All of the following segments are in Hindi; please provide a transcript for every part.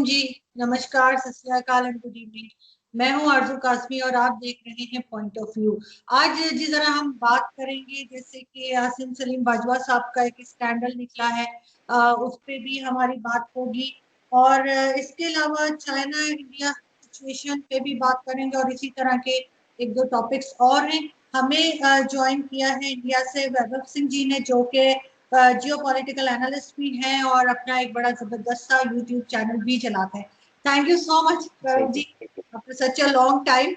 जी, नमस्कार, सत श्री अकाल एंड गुड इवनिंग। मैं हूं आरजू कासमी और आप देख रहे हैं पॉइंट ऑफ व्यू। आज जिस तरह हम बात करेंगे, जैसे कि आसिम सलीम बाजवा साहब का एक स्कैंडल निकला है, उस पे भी हमारी बात होगी। और इसके अलावा चाइना इंडिया सिचुएशन पे भी बात करेंगे और इसी तरह के एक दो टॉपिक्स और हैं। हमें ज्वाइन किया है इंडिया से वैभव सिंह जी ने, जो कि जियो पॉलिटिकल एनालिस्ट भी हैं और अपना एक बड़ा जबरदस्त सा यूट्यूब चैनल भी चलाते हैं। Thank you so much Vaibhav ji, after such a long time.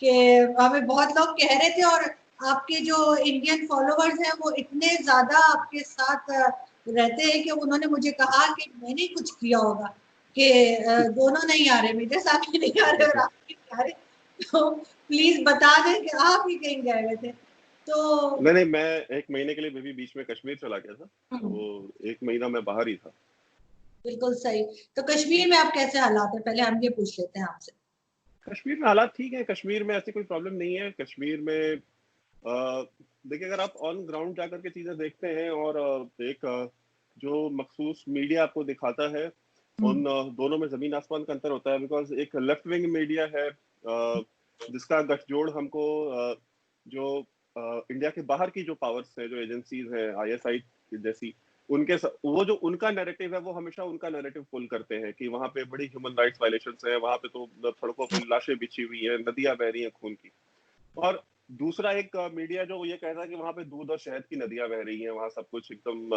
कि हमें बहुत लोग कह रहे थे, और आपके जो इंडियन फॉलोअर्स हैं वो इतने ज्यादा आपके साथ रहते हैं कि उन्होंने मुझे कहा कि मैंने कुछ किया होगा, कि दोनों नहीं आ रहे, मेरे साथ भी नहीं आ रहे और आप भी नहीं आ रहे, तो प्लीज बता दें कि आप ही कहीं गए हुए थे। तो नहीं, मैं 1 महीने के लिए भी बीच में कश्मीर चला गया था, तो 1 महीना मैं बाहर ही था। बिल्कुल सही। तो कश्मीर में आप कैसे हालात है, पहले हम ये पूछ लेते हैं आपसे। कश्मीर में हालात ठीक है, कश्मीर में ऐसी कोई प्रॉब्लम नहीं है। कश्मीर में देखिए, अगर आप ऑन ग्राउंड जाकर के चीजें देखते हैं और एक जो मखसूस मीडिया आपको दिखाता है, उन दोनों में जमीन आसमान का अंतर होता है। बिकॉज एक लेफ्ट विंग मीडिया है जिसका गठजोड़ हमको जो इंडिया के बाहर की जो पावर्स है, जो एजेंसीज हैं, आईएसआई जैसी, वो जो उनका नैरेटिव है, वो हमेशा उनका नैरेटिव पुल करते हैं कि वहां पे बड़ी ह्यूमन राइट्स वायलेशंस है, वहां पे तो सड़कों पे लाशें बिछी हुई है, नदियां बह रही हैं खून की। और दूसरा एक मीडिया जो ये कहता है कि वहां पे दूध और शहद की नदियां बह रही हैं, वहां सब कुछ एकदम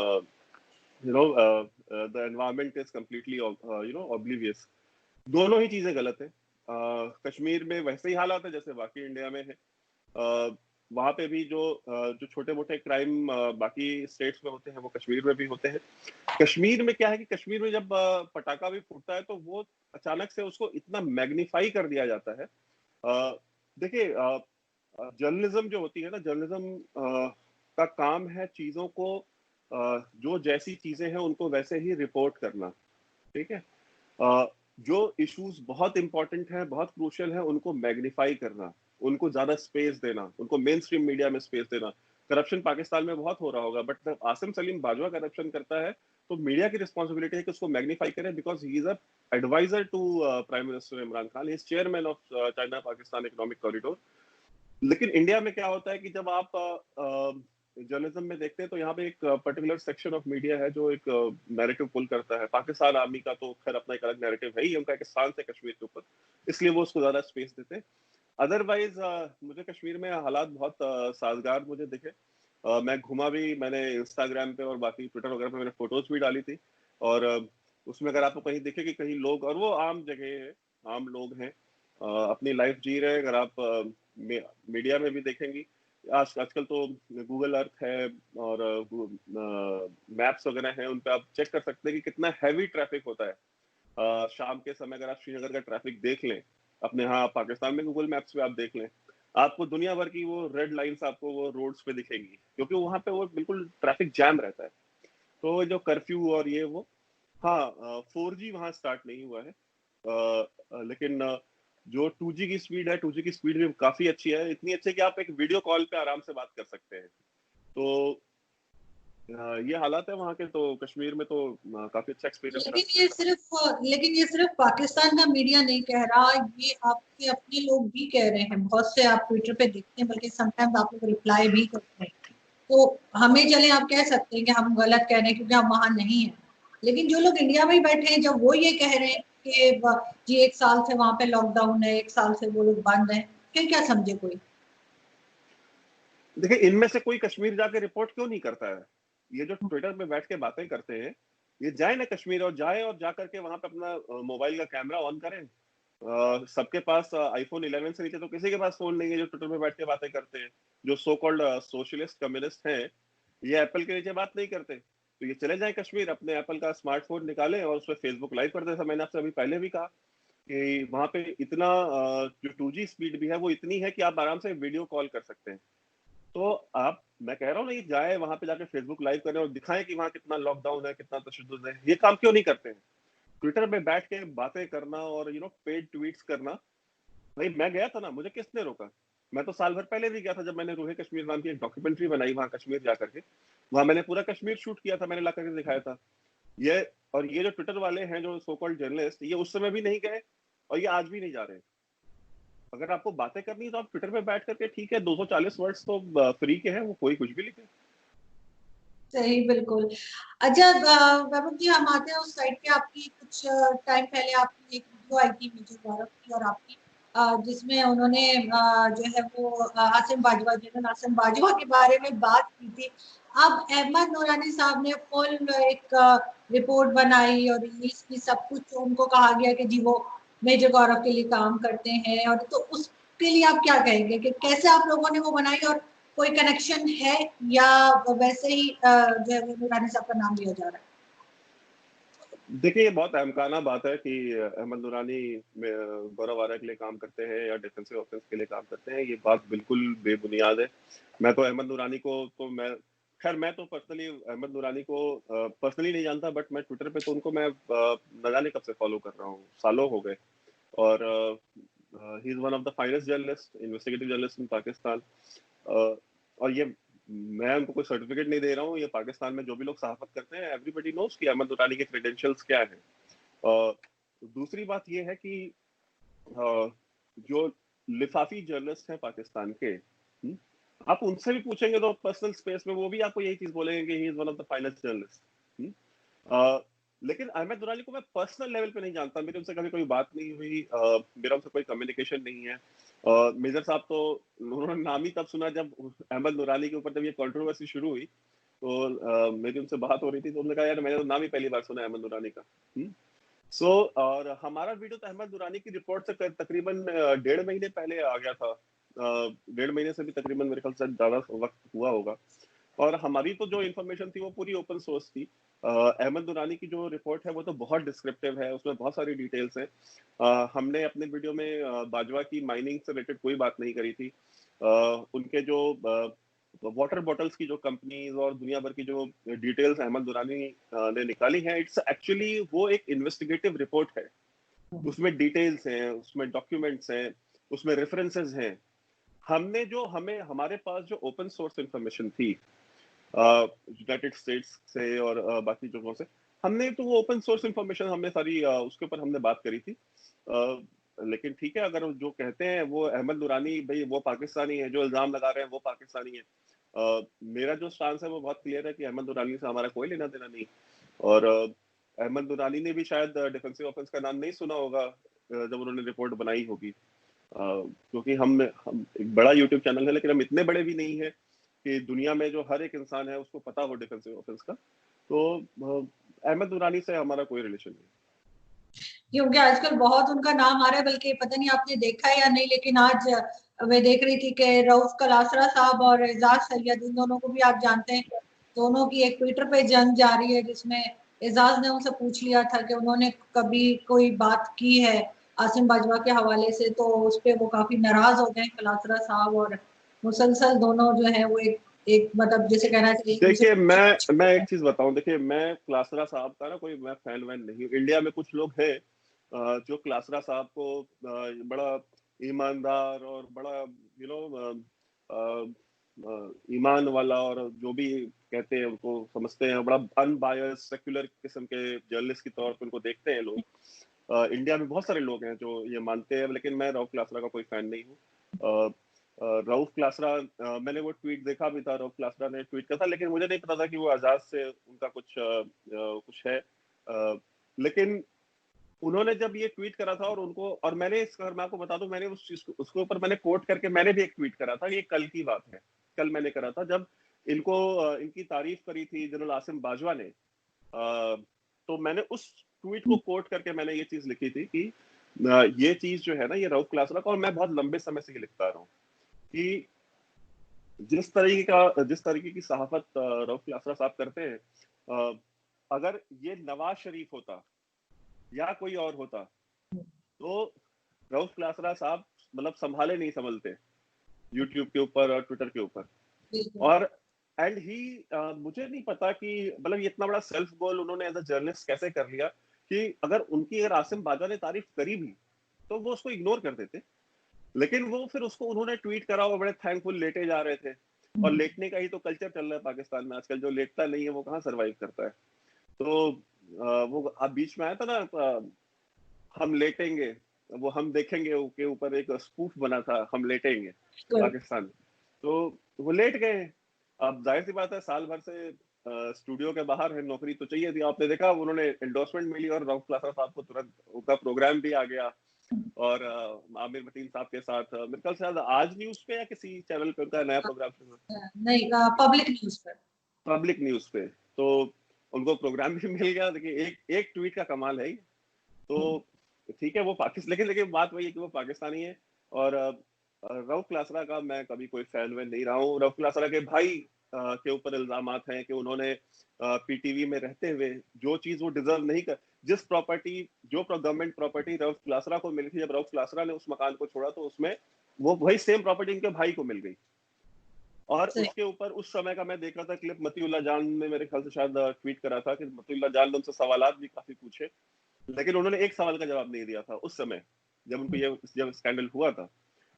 the environment is completely oblivious. दोनों ही चीजें गलत है। कश्मीर में वैसे ही हालात है जैसे बाकी इंडिया में है। वहां पे भी जो छोटे मोटे क्राइम बाकी स्टेट्स में होते हैं, वो कश्मीर में भी होते हैं। कश्मीर में क्या है कि कश्मीर में जब पटाखा भी फूटता है तो वो अचानक से उसको इतना मैग्नीफाई कर दिया जाता है। देखिए, जर्नलिज्म जो होती है ना, जर्नलिज्म का काम है चीजों को, जो जैसी चीजें हैं उनको वैसे ही रिपोर्ट करना। ठीक है। जो इश्यूज बहुत इंपॉर्टेंट हैं, बहुत क्रूशियल हैं, उनको मैग्नीफाई करना, उनको ज्यादा स्पेस देना, उनको मेन स्ट्रीम मीडिया में स्पेस देना। करप्शन पाकिस्तान में बहुत हो रहा होगा, बट आसिम सलीम बाजवा करप्शन करता है तो मीडिया की रिस्पॉन्सिबिलिटी है कि उसको मैग्नीफाई करे, because he is a adviser to prime minister Imran Khan, he is chairman of China Pakistan economic corridor. लेकिन इंडिया में क्या होता है कि जब आप जर्नलिज्म में देखते हैं तो यहाँ पे एक पर्टिकुलर सेक्शन ऑफ मीडिया है जो एक नैरेटिव पुल करता है। पाकिस्तान आर्मी का तो खैर अपना एक अलग नैरेटिव है ही, उनका एक स्थान है कश्मीर के ऊपर, इसलिए वो उसको ज्यादा स्पेस देते हैं। अदरवाइज मुझे कश्मीर में हालात बहुत साजगार मुझे दिखे। मैं घूमा भी, मैंने इंस्टाग्राम पे और बाकी ट्विटर वगैरह पे मैंने फोटोज भी डाली थी, और उसमें अगर आपको कहीं दिखे कि कहीं लोग, और वो आम जगह है, आम लोग हैं, अपनी लाइफ जी रहे हैं। अगर आप मीडिया में भी देखेंगी, आजकल तो गूगल अर्थ है और मैप्स वगैरह हैं, उन पे आप चेक कर सकते हैं कि कितना हैवी ट्रैफिक होता है। शाम के समय अगर आप श्रीनगर का ट्रैफिक देख लें अपने, यहाँ पाकिस्तान में गूगल मैप्स पे आप देख लें, आपको दुनिया भर की वो रेड लाइंस आपको वो रोड्स पे दिखेंगी, क्योंकि वहां पे वो बिल्कुल ट्रैफिक जैम रहता है। तो जो कर्फ्यू और ये वो, हाँ, 4G वहां स्टार्ट नहीं हुआ है, लेकिन जो 2G की स्पीड है, 2G की स्पीड भी काफी अच्छी है, इतनी अच्छी है कि आप एक वीडियो कॉल पे आराम से बात कर सकते हैं। तो ये हालात है वहाँ के। तो कश्मीर में तो काफी अच्छा एक्सपीरियंस रहा। लेकिन ये सिर्फ पाकिस्तान का मीडिया नहीं कह रहा, ये आपके अपने लोग भी कह रहे हैं। बहुत से आप ट्विटर पे देखते हैं, बल्कि समटाइम्स आप लोग रिप्लाई भी करते हैं। तो हमें चले आप कह सकते हैं कि हम गलत कह रहे हैं क्योंकि हम वहां नहीं है, लेकिन जो लोग इंडिया में ही बैठे हैं, जब वो ये कह रहे हैं कि जी 1 साल से वहां पे लॉकडाउन है, 1 साल से वो लोग बंद है, फिर क्या समझे कोई? देखिए, इनमें से कोई कश्मीर जाके रिपोर्ट क्यों नहीं करता है? ये जो ट्विटर पे बैठ के बातें करते हैं, ये जाए ना कश्मीर, और जाए और जा करके वहां पे अपना मोबाइल का कैमरा ऑन करें। सबके पास आईफोन 11 से नीचे तो किसी के पास फोन नहीं है जो ट्विटर पे बैठ के बातें करते हैं। जो सो कॉल्ड सोशलिस्ट कम्युनिस्ट हैं, ये एप्पल के नीचे बात नहीं करते। तो ये चले जाए कश्मीर, अपने एप्पल का स्मार्टफोन निकालें और उसमें फेसबुक लाइव कर दे। मैंने आपसे अभी पहले भी कहा कि वहां पे इतना जो 2G स्पीड भी है वो इतनी है कि आप आराम से वीडियो कॉल कर सकते हैं। तो आप, मैं कह रहा हूँ ना, ये जाए वहां पे जाके फेसबुक लाइव करें और दिखाएं कि वहां कितना लॉकडाउन है, कितना तशद्दुद है। ये काम क्यों नहीं करते हैं? ट्विटर पे बैठ के बातें करना और पेड ट्वीट्स करना। भाई, मैं गया था ना, मुझे किसने रोका? मैं तो साल भर पहले भी गया था, जब मैंने रूहे कश्मीर नाम की एक डॉक्यूमेंट्री बनाई वहां कश्मीर जाकर के। वहां मैंने पूरा कश्मीर शूट किया था, मैंने ला करके दिखाया था। ये और ये जो ट्विटर वाले हैं जो सो कॉल्ड जर्नलिस्ट, ये उस समय भी नहीं गए और ये आज भी नहीं जा रहे। अगर आपको बातें करनी है तो आप ट्विटर पे बैठ करके, ठीक है 240 वर्ड्स तो फ्री के हैं, वो कोई कुछ भी लिखे। सही, बिल्कुल। अच्छा, वैभव जी, हम आते हैं उस साइड पे। आपकी कुछ टाइम पहले आपकी एक वीडियो आई थी मेजर गौरव की और आपकी, जिसमें उन्होंने जो है वो आसिम बाजवा, जनरल आसिम बाजवा के बारे में बात की थी। अब अहमद नूरानी साहब ने फुल एक रिपोर्ट बनाई और रिलीज की, सब कुछ उनको कहा गया कि जी वो मेजर गौरव के लिए काम करते हैं। और तो उसके लिए आप क्या कहेंगे कि कैसे आप लोगों ने वो बनाई, और कोई कनेक्शन है या वैसे ही जो है वो नूरानी साहब का नाम लिया जा रहा है? देखिए, ये बहुत अहमकाना बात है कि अहमद नूरानी गौरव आरा के लिए काम करते हैं या डिफेंसिव ऑफेंस के लिए काम करते हैं। ये बात बिल्कुल बेबुनियाद है। मैं तो अहमद नूरानी को तो मैं तो पर्सनली अहमद नूरानी को पर्सनली नहीं जानता, बट मैं ट्विटर पे तो उनको मैं न जाने कब से फॉलो कर रहा हूँ, सालों हो गए। और he is one of the finest journalist, investigative journalist इन पाकिस्तान। और ये मैं उनको कोई सर्टिफिकेट नहीं दे रहा हूँ, ये पाकिस्तान में जो भी लोग सहाफत करते हैं, एवरीबडी नोज कि अहमद नूरानी के क्रेडेंशियल्स क्या है। दूसरी बात ये है कि जो लिफाफी जर्नलिस्ट हैं पाकिस्तान के, आप उनसे भी पूछेंगे तो पर्सनल स्पेस में वो भी आपको यही चीज बोलेंगे कि he is one of the finest journalist. लेकिन अहमद दुरानी को मैं पर्सनल लेवल पे नहीं जानता, मेरी उनसे कभी कोई बात नहीं हुई, मेरा उनसे कोई कम्युनिकेशन नहीं है। मेजर साहब तो उन्होंने नाम ही तब सुना जब अहमद नूरानी के ऊपर जब ये कंट्रोवर्सी शुरू हुई, तो मेरी उनसे बात हो रही थी, तो उन्होंने कहा यार मैंने तो नाम ही पहली बार सुना है अहमद नूरानी का। सो और हमारा वीडियो तो अहमद नूरानी की रिपोर्ट से तकरीबन 1.5 महीने पहले आ गया था। 1.5 महीने से भी तकरीबन मेरे ख्याल से ज्यादा वक्त हुआ होगा। और हमारी तो जो इन्फॉर्मेशन थी वो पूरी ओपन सोर्स थी। अहमद दुरानी की जो रिपोर्ट है वो तो बहुत डिस्क्रिप्टिव है, उसमें बहुत सारी डिटेल्स हैं। हमने अपने वीडियो में बाजवा की माइनिंग से रिलेटेड कोई बात नहीं करी थी। उनके जो वाटर बॉटल्स की जो कंपनीज और दुनिया भर की जो डिटेल्स अहमद दुरानी ने निकाली हैं, इट्स एक्चुअली वो एक इन्वेस्टिगेटिव रिपोर्ट है। उसमें डिटेल्स हैं, उसमें डॉक्यूमेंट्स हैं, उसमें रेफरेंसेस हैं। हमें हमारे पास जो ओपन सोर्स इंफॉर्मेशन थी यूनाइटेड स्टेट्स से और बाकी जगहों से, हमने तो वो ओपन सोर्स इंफॉर्मेशन हमने सारी उसके ऊपर हमने बात करी थी। लेकिन ठीक है, अगर जो कहते हैं वो अहमद दुरानी भाई वो पाकिस्तानी है, जो इल्जाम लगा रहे हैं वो पाकिस्तानी है। मेरा जो स्टांस है वो बहुत क्लियर है कि अहमद दुरानी से हमारा कोई लेना देना नहीं। और अहमद दुरानी ने भी शायद डिफेंसिव ऑफेंस का नाम नहीं सुना होगा जब उन्होंने रिपोर्ट बनाई होगी, क्योंकि हम एक बड़ा यूट्यूब चैनल है, लेकिन हम इतने बड़े भी नहीं है कि दुनिया में जो हर एक इंसान है उसको पता हो डिफेंसिव ऑफेंस का। तो अहमद दुरानी से हमारा कोई रिलेशन नहीं। क्योंकि आजकल बहुत उनका नाम आ रहा है, बल्कि पता नहीं आपने देखा है या नहीं, लेकिन आज मैं देख रही थी कि रऊफ कलासरा साहब और एजाज सैयद, इन दोनों को भी आप जानते हैं। दोनों की एक ट्विटर पे जंग जारी है, जिसमें एजाज ने उनसे पूछ लिया था कि उन्होंने कभी कोई बात की है आसिम बाजवा के हवाले से, तो उस पर वो काफी नाराज हो गए कलासरा साहब। और मुसलसल दोनों जो है वो एक मतलब जैसे कहना चाहिए एक देखिए, मैं दूसरे। एक चीज बताऊं, देखिए मैं क्लासरा साहब का ना कोई मैं फैन वैन नहीं हूं। इंडिया में कुछ लोग हैं जो क्लासरा साहब को बड़ा ईमानदार और बड़ा ईमान वाला और जो भी कहते हैं उनको समझते हैं, बड़ा अनबायस सेक्युलर किस्म के जर्नलिस्ट की तौर पर उनको देखते हैं लोग। इंडिया में बहुत सारे लोग हैं जो ये मानते हैं, लेकिन मैं रऊफ क्लासरा का कोई फैन नहीं हूँ। रऊफ क्लासरा, मैंने वो ट्वीट देखा भी था, रऊफ क्लासरा ने ट्वीट किया था, लेकिन मुझे नहीं पता था कि वो आजाद से उनका कुछ है। लेकिन उन्होंने जब ये ट्वीट करा था और उनको, और मैंने मैं आपको बता दूं, मैंने उस चीज को उसके ऊपर मैंने कोट करके मैंने भी एक ट्वीट करा था। ये कल की बात है, कल मैंने करा था जब इनकी तारीफ करी थी जनरल आसिम बाजवा ने। तो मैंने उस ट्वीट को कोट करके मैंने ये चीज लिखी थी कि ये चीज जो है ना, ये रऊफ क्लासरा का, और मैं बहुत लंबे समय से ये लिखता रहा हूँ कि जिस तरीके की सहाफत रऊफ क्लासरा साहब करते हैं, अगर ये नवाज शरीफ होता या कोई और होता तो रऊफ क्लासरा साहब मतलब संभाले नहीं संभलते यूट्यूब के ऊपर और ट्विटर के ऊपर। और एंड ही मुझे नहीं पता कि मतलब ये इतना बड़ा सेल्फ गोल उन्होंने एज अ जर्नलिस्ट कैसे कर लिया कि अगर आसिम बाजवा ने तारीफ करी भी तो वो उसको इग्नोर कर देते। लेकिन वो फिर उसको उन्होंने ट्वीट करा और बड़े थैंकफुल लेटे जा रहे थे। और लेटने का ही तो कल्चर चल रहा है पाकिस्तान में आजकल, जो लेटता नहीं है वो कहाँ सर्वाइव करता है। तो वो अब बीच में आया था ना, हम लेटेंगे, वो हम देखेंगे के ऊपर एक स्पूफ बना था, हम लेटेंगे पाकिस्तान। तो वो लेट गए। अब जाहिर सी बात है, साल भर से स्टूडियो के बाहर है, नौकरी तो चाहिए थी। आपने देखा उन्होंने एंडोर्समेंट मिली और रऊफ क्लासा साहब को तुरंत उनका प्रोग्राम भी आ गया। और आमिर मतीन साहब के साथ मेरे ख्याल से शायद आज न्यूज पे या किसी चैनल पे उनका नया प्रोग्राम नहीं, पब्लिक न्यूज पर। पब्लिक न्यूज पे। तो उनको प्रोग्राम भी मिल गया। देखिए एक ट्वीट का कमाल है। तो ठीक है, वो पाकिस्तान, लेकिन बात वही है कि वो पाकिस्तानी है। और रऊफ क्लासरा का मैं कभी कोई फैन वैन नहीं रहा हूँ। रऊफ क्लासरा के भाई के ऊपर इल्जामात हैं कि उन्होंने पीटीवी में रहते हुए जो चीज वो डिजर्व नहीं कर, जिस प्रॉपर्टी, जो गवर्नमेंट प्रॉपर्टी रऊफ क्लासरा को मिली थी, जब रऊफ क्लासरा ने उस मकान को छोड़ा तो उसमें वो वही सेम प्रॉपर्टी इनके भाई को मिल गई। और उसके ऊपर उस समय का मैं देख रहा था क्लिप, मतीउल्लाह जान ने मेरे ख्याल से शायद ट्वीट करा था कि मतीउल्लाह जान ने उनसे सवालात भी काफी पूछे, लेकिन उन्होंने एक सवाल का जवाब नहीं दिया था उस समय जब उनको जब स्कैंडल हुआ था।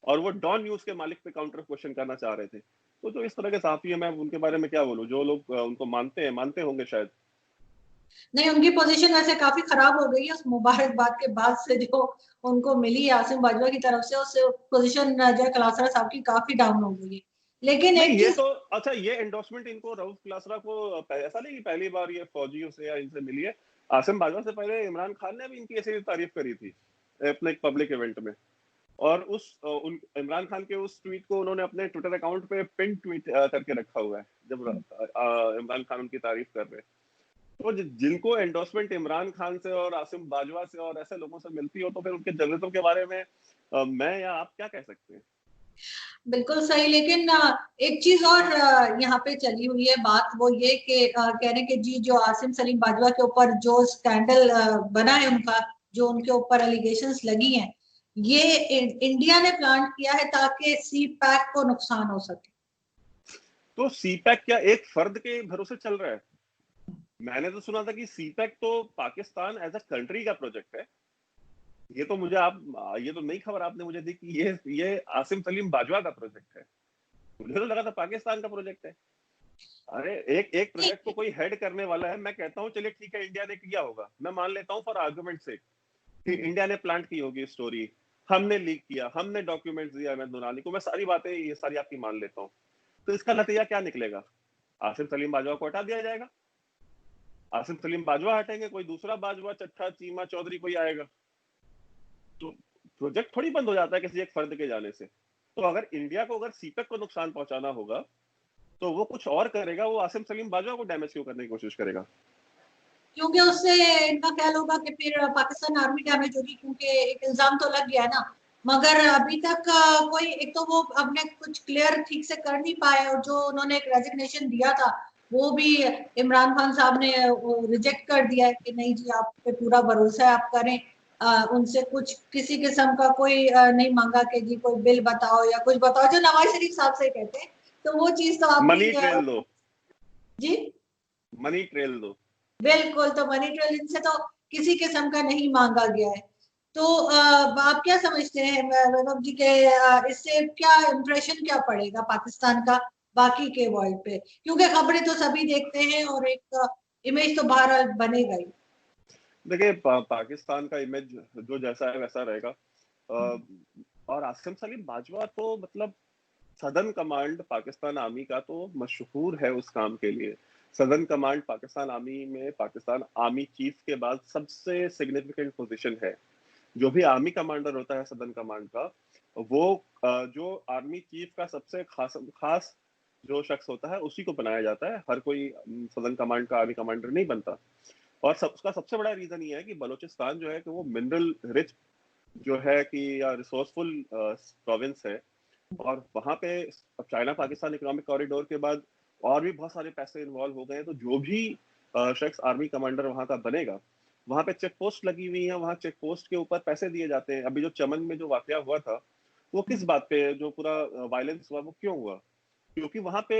और वो डॉन न्यूज के मालिक पे काउंटर क्वेश्चन करना चाह रहे थे। तो जो इस तरह के सहाफी है, मैं उनके बारे में क्या बोलूं। जो लोग उनको मानते होंगे शायद। नहीं, उनकी पोजीशन वैसे काफी खराब हो गई है उस मुबारकबाद के बाद से जो उनको मिली आसिम बाजवा की तरफ से, उससे पोजीशन जय क्लासरा साहब की काफी डाउन हो गई है। लेकिन नहीं, एक ये चीज, तो अच्छा, ये एंडोर्समेंट इनको रऊफ क्लासरा को ऐसा नहीं कि पहली बार ये फौजियों से या इनसे मिली है। आसिम बाजवा से पहले इमरान खान ने भी इनकी ऐसी तारीफ करी थी अपने एक पब्लिक इवेंट में। और इमरान खान के उस ट्वीट को उन्होंने अपने ट्विटर अकाउंट पे पिन ट्वीट करके रखा हुआ है, जब इमरान खान उनकी तारीफ कर रहे हैं। तो जिनको एंडोर्समेंट इमरान खान से और आसिम बाजवा से और ऐसे लोगों से मिलती हो, तो फिर उनके जरूरतों के बारे में मैं या आप क्या कह सकते हैं। बिल्कुल सही। लेकिन एक चीज और यहाँ पे चली हुई है बात, वो ये कि कह रहे कि जी जो आसिम सलीम बाजवा के ऊपर जो स्कैंडल बना है उनका, जो उनके ऊपर एलिगेशंस लगी हैं, ये इंडिया ने प्लान किया है ताकि सी पैक को नुकसान हो सके। तो सीपैक क्या एक फर्द के भरोसे चल रहा है? मैंने तो सुना था कि सीपैक तो पाकिस्तान एज अ कंट्री का प्रोजेक्ट है। ये तो मुझे आप ये तो नई खबर आपने मुझे दी कि ये आसिम सलीम बाजवा का प्रोजेक्ट है। मुझे तो लगा था पाकिस्तान का प्रोजेक्ट है। अरे एक एक प्रोजेक्ट को कोई हेड करने वाला है। मैं कहता हूँ चलिए ठीक है, इंडिया ने किया होगा, मैं मान लेता हूँ फॉर आर्गुमेंट से कि इंडिया ने प्लांट की होगी स्टोरी, हमने लीक किया, हमने डॉक्यूमेंट दिया अहमद नूरानी को, मैं सारी बातें ये सारी आपकी मान लेता हूँ। तो इसका नतीजा क्या निकलेगा? आसिम सलीम बाजवा को हटा दिया जाएगा। आसिम सलीम बाजवा हटेंगे, कोई दूसरा बाजवा, चट्टा, चीमा, चौधरी कोई आएगा। तो प्रोजेक्ट थोड़ी बंद हो जाता है किसी एक फर्द के जाने से। तो अगर इंडिया को अगर सीपेक को नुकसान पहुंचाना होगा तो वो कुछ और करेगा, वो आसिम सलीम बाजवा को डैमेज क्यों करने की कोशिश करेगा? क्योंकि उससे इनका ख्याल होगा कि फिर पाकिस्तान आर्मी डैमेज होगी, क्योंकि एक इल्जाम तो लग गया है ना। मगर अभी तक कोई, एक तो वो अपने कुछ क्लियर ठीक से कर नहीं पाए, और जो उन्होंने एक रेजिग्नेशन दिया था वो भी इमरान खान साहब ने रिजेक्ट कर दिया है कि नहीं जी, आप पे पूरा भरोसा है, आप करें। उनसे कुछ किसी किस्म का कोई नहीं मांगा कि जी कोई बिल बताओ या कुछ बताओ, जो नवाज शरीफ साहब से कहते हैं। तो वो चीज तो मनी आपकी ट्रेल दो, जी मनी ट्रेल दो। बिल्कुल। तो मनी ट्रेल इनसे तो किसी किस्म का नहीं मांगा गया है। तो आप क्या समझते हैं वैभव जी के, इससे क्या इम्प्रेशन क्या पड़ेगा पाकिस्तान का बाकी के वर्ल्ड पे? क्योंकि खबरें तो सभी देखते हैं और एक इमेज तो बहरहाल बनेगा ही। देखिए पाकिस्तान का इमेज जो जैसा है वैसा रहेगा। और आसिम सलीम बाजवा तो मतलब सदर्न कमांड पाकिस्तान आर्मी का तो मशहूर है उस काम के लिए। सदर्न कमांड पाकिस्तान आर्मी में पाकिस्तान आर्मी चीफ के बाद सबसे सिग्निफिकेंट पोजीशन है। जो भी आर्मी कमांडर होता है सदर्न कमांड का, वो जो आर्मी चीफ का सबसे खास खास जो शख्स होता है उसी को बनाया जाता है। हर कोई सदर्न कमांड का आर्मी कमांडर नहीं बनता। और उसका सबसे बड़ा रीजन ये है कि बलूचिस्तान जो है कि वो मिनरल रिच जो है कि या रिसोर्सफुल प्रोविंस है। और वहां पे अब चाइना पाकिस्तान इकोनॉमिक कॉरिडोर के बाद और भी बहुत सारे पैसे इन्वॉल्व हो गए हैं। तो जो भी शख्स आर्मी कमांडर वहां का बनेगा, वहां पे चेक पोस्ट लगी हुई है, वहां चेक पोस्ट के ऊपर पैसे दिए जाते हैं। अभी जो चमन में जो वाकया हुआ था, वो किस बात पे, जो पूरा वायलेंस हुआ, वो क्यों हुआ? क्योंकि वहां पे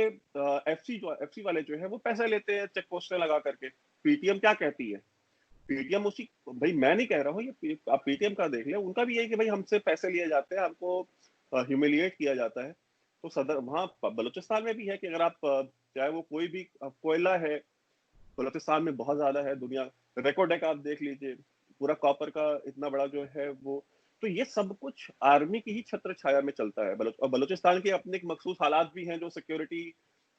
एफसी वाले जो है वो पैसे लेते हैं चेक पोस्ट लगा करके। पीटीएम क्या कहती है? पीटीएम उसी, भाई मैं नहीं कह रहा हूँ, ये आप पीटीएम का देख लें, उनका भी यही कि भाई हमसे पैसे लिए जाते हैं, हमको ह्यूमिलिएट किया जाता है। तो सदर वहाँ बलूचिस्तान में भी है कि अगर आप चाहे वो कोई भी कोयला है, बलूचिस्तान में बहुत ज्यादा है, दुनिया रेकोडेक आप देख लीजिए, पूरा कॉपर का इतना बड़ा जो है वो, तो ये सब कुछ आर्मी की ही छत्र छाया में चलता है। और बलूचिस्तान के अपने एक मखसूस हालात भी हैं जो सिक्योरिटी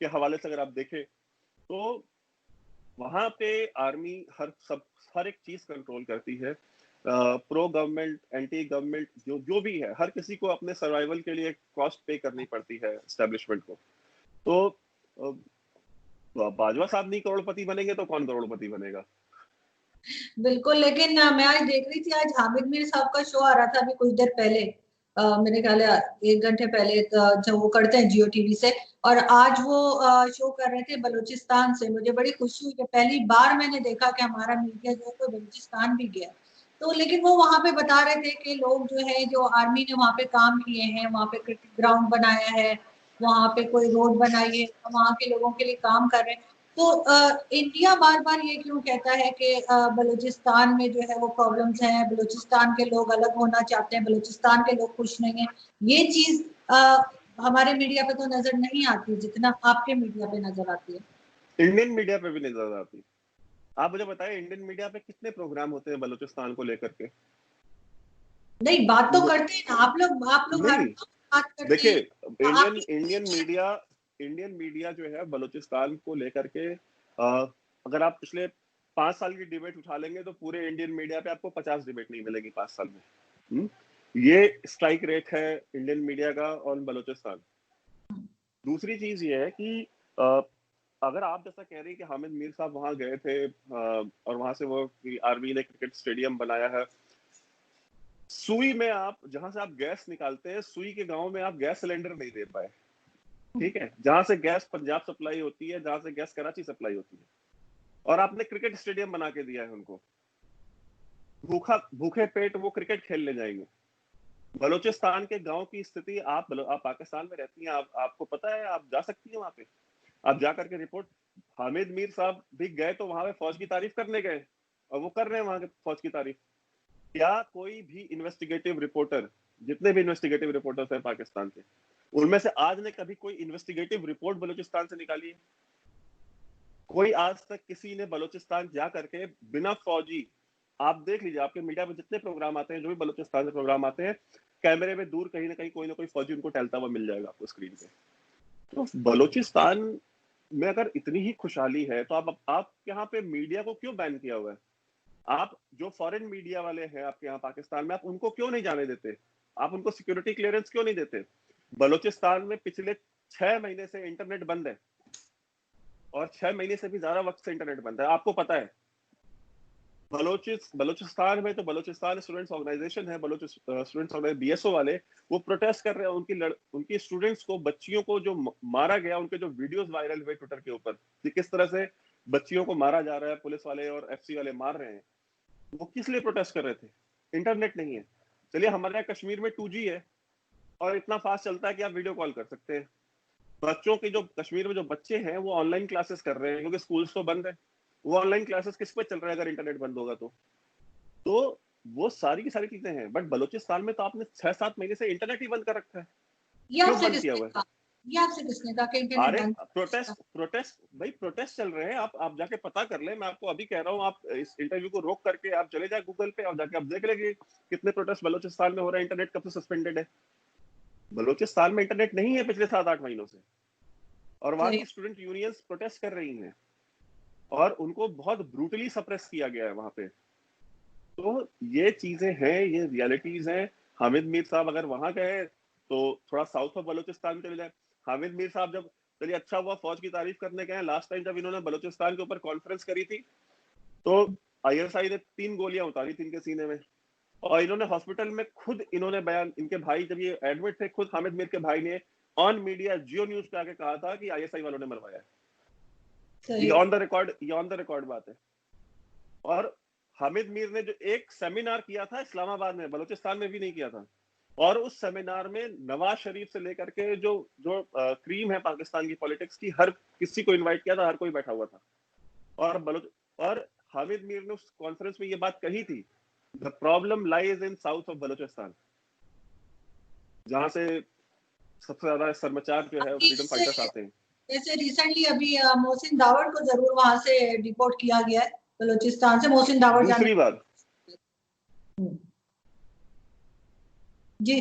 के हवाले से अगर आप देखें तो वहां पे आर्मी हर एक चीज कंट्रोल करती है। प्रो गवर्नमेंट, एंटी गवर्नमेंट, जो भी है, हर किसी को अपने सर्वाइवल के लिए कॉस्ट पे करनी पड़ती है एस्टेब्लिशमेंट को। तो बाजवा साहब नहीं करोड़पति बनेंगे तो कौन करोड़पति बनेगा? बिल्कुल, लेकिन मैं आज देख रही थी, आज हामिद मीर साहब का शो आ रहा था अभी कुछ देर पहले, मेरे ख्याल है 1 घंटे पहले, जो वो करते हैं जियो टीवी से, और आज वो शो कर रहे थे बलूचिस्तान से। मुझे बड़ी खुशी हुई कि पहली बार मैंने देखा कि हमारा मीडिया जो है तो बलूचिस्तान भी गया। तो लेकिन वो वहां पे बता रहे थे कि लोग जो है, जो आर्मी ने वहां पे काम किए हैं, वहां पे क्रिकेट ग्राउंड बनाया है, वहां पे कोई रोड बनाई है, वहां के लोगों के लिए काम कर रहे हैं। तो इंडिया बार बार ये क्यों कहता है कि बलूचिस्तान में जो है वो प्रॉब्लम्स हैं, बलूचिस्तान के लोग अलग होना चाहते हैं, बलूचिस्तान के लोग खुश नहीं है? ये चीज हमारे मीडिया पे तो नजर नहीं आती जितना आपके मीडिया पे नजर आती है। इंडियन मीडिया पे भी नजर आती। आप मुझे बताइए, इंडियन मीडिया पे कितने प्रोग्राम होते हैं बलूचिस्तान को लेकर के? नहीं, बात तो करते हैं ना आप लोग हर नहीं, बात करते देखिए, हैं। इंडियन आपकी इंडियन मीडिया इंडियन मीडिया जो है बलूचिस्तान को लेकर के, अगर आप पिछले 5 साल की डिबेट उठा लेंगे तो पूरे इंडियन मीडिया पे आपको 50 डिबेट नहीं मिलेगी 5 साल में। ये स्ट्राइक रेट है इंडियन मीडिया का ऑन बलूचिस्तान। दूसरी चीज ये है कि अगर आप जैसा कह रहे हैं कि हामिद मीर साहब वहां गए थे, और वहां से वो आर्मी ने क्रिकेट स्टेडियम बनाया है, सुई में आप जहां से आप गैस निकालते हैं, सुई के गांव में आप गैस सिलेंडर नहीं दे पाए। ठीक है, जहां से गैस पंजाब सप्लाई होती है, जहां से गैस कराची सप्लाई होती है, और आपने क्रिकेट स्टेडियम बना के दिया है उनको। भूखे पेट वो क्रिकेट खेलने जाएंगे। बलूचिस्तान के गांव की स्थिति, आप पाकिस्तान में रहती हैं, आपको पता है, आप जा सकती हैं वहां पे, आप जा करके रिपोर्ट। हामिद मीर साहब भी गए तो वहां पे फौज की तारीफ करने गए, और वो कर रहे हैं वहां के फौज की तारीफ। क्या कोई भी इन्वेस्टिगेटिव रिपोर्टर, जितने भी इन्वेस्टिगेटिव रिपोर्टर्स हैं पाकिस्तान के, उनमें से आज ने कभी कोई इन्वेस्टिगेटिव रिपोर्ट बलूचिस्तान से निकाली है? कोई आज तक किसी ने बलूचिस्तान जा करके बिना फौजी, आप देख लीजिए, आपके मीडिया में जितने प्रोग्राम आते हैं, जो भी बलूचिस्तान से प्रोग्राम आते हैं, कैमरे में दूर कहीं ना कहीं कोई ना कोई फौजी उनको टहलता हुआ मिल जाएगा आपको स्क्रीन पे। तो बलूचिस्तान में अगर इतनी ही खुशहाली है तो आप यहाँ पे मीडिया को क्यों बैन किया हुआ है? आप जो फॉरेन मीडिया वाले हैं आपके यहाँ पाकिस्तान में, आप उनको क्यों नहीं जाने देते? आप उनको सिक्योरिटी क्लियरेंस क्यों नहीं देते? बलूचिस्तान में पिछले 6 महीने से इंटरनेट बंद है, और 6 महीने से भी ज्यादा वक्त से इंटरनेट बंद है, आपको पता है। बलूचिस्तान में तो बलूचिस्तान स्टूडेंट्स ऑर्गेनाइजेशन है, स्टूडेंट्स ऑर्गेनाइजेशन बीएसओ वाले, वो प्रोटेस्ट कर रहे हैं उनकी स्टूडेंट्स को, बच्चियों को जो मारा गया, उनके जो वीडियोस वायरल हुए ट्विटर के ऊपर कि किस तरह से बच्चियों को मारा जा रहा है, पुलिस वाले और एफसी वाले मार रहे हैं, वो किस लिए प्रोटेस्ट कर रहे थे? इंटरनेट नहीं है। चलिए, हमारे यहाँ कश्मीर में 2G है और इतना फास्ट चलता है कि आप वीडियो कॉल कर सकते हैं। बच्चों की जो कश्मीर में जो बच्चे हैं वो ऑनलाइन क्लासेस कर रहे हैं क्योंकि स्कूल्स तो बंद है। वो ऑनलाइन क्लासेस किस पे चल रहा है अगर इंटरनेट बंद होगा तो वो सारी की सारी चीजें हैं। बट बलूचिस्तान में तो आपने 6-7 महीने से इंटरनेट ही बंद कर रखा है। ये क्यों आपसे बंद किया किसने हुआ है? कहा? ये आपसे किसने कहा कि इंटरनेट अरे, बंद? प्रोटेस्ट चल रहे हैं, आप जाके पता कर ले। मैं आपको अभी कह रहा हूँ, आप इस इंटरव्यू को रोक करके आप चले जाए गूगल पे और जाके आप देख लेंगे कितने प्रोटेस्ट बलूचिस्तान में हो रहे हैं। इंटरनेट कब से सस्पेंडेड है? बलूचिस्तान में इंटरनेट नहीं है पिछले 7-8 महीनों से, और वहां सही। की स्टूडेंट यूनियंस प्रोटेस्ट कर रही हैं, और उनको बहुत ब्रूटली सप्रेस किया गया है वहां पे। तो ये चीजें हैं, ये रियलिटीज हैं। हामिद मीर साहब अगर वहां गए तो थोड़ा साउथ ऑफ बलूचिस्तान चले जाए। हामिद मीर साहब जब, चलिए अच्छा हुआ फौज की तारीफ करने गए, लास्ट टाइम जब इन्होंने बलूचिस्तान के ऊपर कॉन्फ्रेंस करी थी तो आईएसआई ने 3 गोलियां उतारी थी इनके सीने में, और इन्होंने हॉस्पिटल में खुद इन्होंने बयान, इनके भाई जब ये एडमिट थे, खुद हामिद मीर के भाई ने ऑन मीडिया जियो न्यूज पे आके कहा था कि आईएसआई वालों ने मरवाया है। ये सही। ऑन द रिकॉर्ड बात है। और हामिद मीर ने जो एक सेमिनार किया था इस्लामाबाद में, बलूचिस्तान में भी नहीं किया था, और उस सेमिनार में नवाज शरीफ से लेकर के जो जो क्रीम है पाकिस्तान की पॉलिटिक्स की, हर किसी को इनवाइट किया था, हर कोई बैठा हुआ था। और हामिद मीर ने उस कॉन्फ्रेंस में ये बात कही थी, the problem lies in south of Balochistan, जहां से सबसे ज्यादा सरमचार जो है अभी फ्रीडम फाइटर्स आते हैं। जैसे रिसेंटली अभी मोहसिन दावड़ को जरूर वहां से डिपोर्ट किया गया है। बलूचिस्तान से मोहसिन दावड़ दूसरी बार जी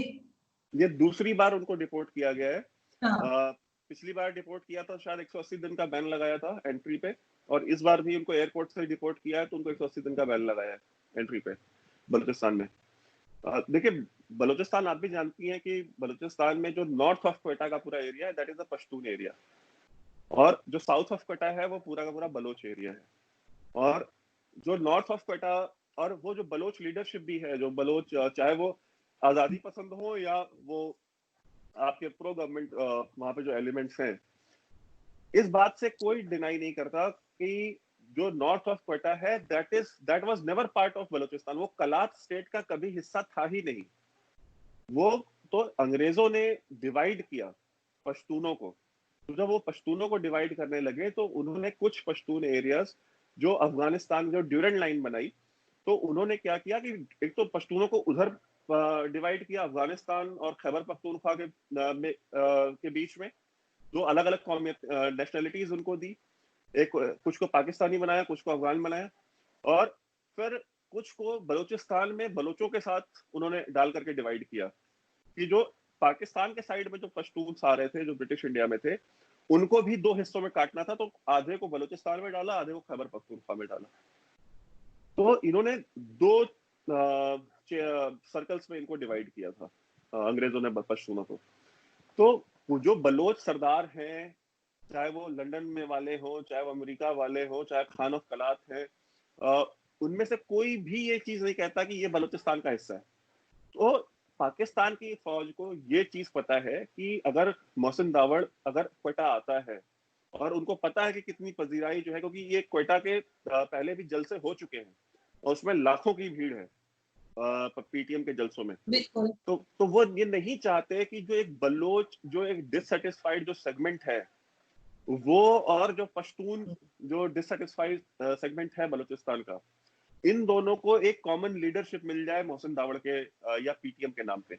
ये दूसरी बार उनको डिपोर्ट किया गया है। हाँ पिछली बार डिपोर्ट किया था, शायद 180 दिन का बैन लगाया था एंट्री पे, और इस बार भी उनको एयरपोर्ट से डिपोर्ट किया है तो उनको 180 दिन का बैन लगाया है एंट्री पे बलूचिस्तान में। देखिए, बलूचिस्तान आप भी जानती हैं कि बलूचिस्तान में जो नॉर्थ ऑफ क्वेटा का पूरा एरिया है that is the Pashtun area, और जो साउथ ऑफ क्वेटा है वो पूरा का पूरा बलोच एरिया है। और जो नॉर्थ ऑफ क्वेटा और वो जो बलोच लीडरशिप भी है, जो बलोच चाहे वो आजादी पसंद हो या वो आपके प्रो गवर्नमेंट वहां पे जो एलिमेंट्स हैं, इस बात से कोई डिनाई नहीं करता कि जो नॉर्थ ऑफ क्वेटा है that was never part of Balochistan. वो कलात स्टेट का कभी हिस्सा था ही नहीं। वो तो अंग्रेजों ने डिवाइड किया पश्तूनों को। तो जब वो पश्तूनों को डिवाइड करने लगे तो उन्होंने कुछ पश्तून एरियाज जो अफगानिस्तान जो ड्यूरेंट लाइन बनाई, तो उन्होंने क्या किया कि एक तो पश्तूनों को उधर डिवाइड किया अफगानिस्तान और खैबर पख्तूनख्वा के बीच में, दो अलग अलग कौमियत नेशनलिटीज उनको दी। एक कुछ को पाकिस्तानी बनाया, कुछ को अफगान बनाया, और फिर कुछ को बलूचिस्तान में बलोचों के साथ उन्होंने डाल करके डिवाइड किया कि जो पाकिस्तान के साइड में जो पश्तून आ रहे थे, जो ब्रिटिश इंडिया में थे, उनको भी दो हिस्सों में काटना था, तो आधे को बलूचिस्तान में डाला, आधे को खैबर पख्तूनख्वा में डाला। तो इन्होंने दो सर्कल्स में इनको डिवाइड किया था अंग्रेजों ने पश्तूनों को। तो जो बलोच सरदार हैं, चाहे वो लंदन में वाले हो, चाहे वो अमेरिका वाले हो, चाहे खान ऑफ कलात है, उनमें से कोई भी ये चीज नहीं कहता कि ये बलूचिस्तान का हिस्सा है। तो पाकिस्तान की फौज को ये चीज पता है कि अगर मोहसिन दावड़ अगर क्वेटा आता है, और उनको पता है कि कितनी पजीराई जो है, क्योंकि ये क्वेटा के पहले भी जलसे हो चुके हैं और उसमें लाखों की भीड़ है पीटीएम के जलसों में। बिल्कुल तो वो ये नहीं चाहते कि जो एक बलोच, जो एक डिससेटिस्फाइड जो सेगमेंट है वो, और जो पश्तून जो डिससेटिस्फाइड सेगमेंट है बलूचिस्तान का, इन दोनों को एक कॉमन लीडरशिप मिल जाए मोहसिन दावड़ के या पीटीएम के नाम पे।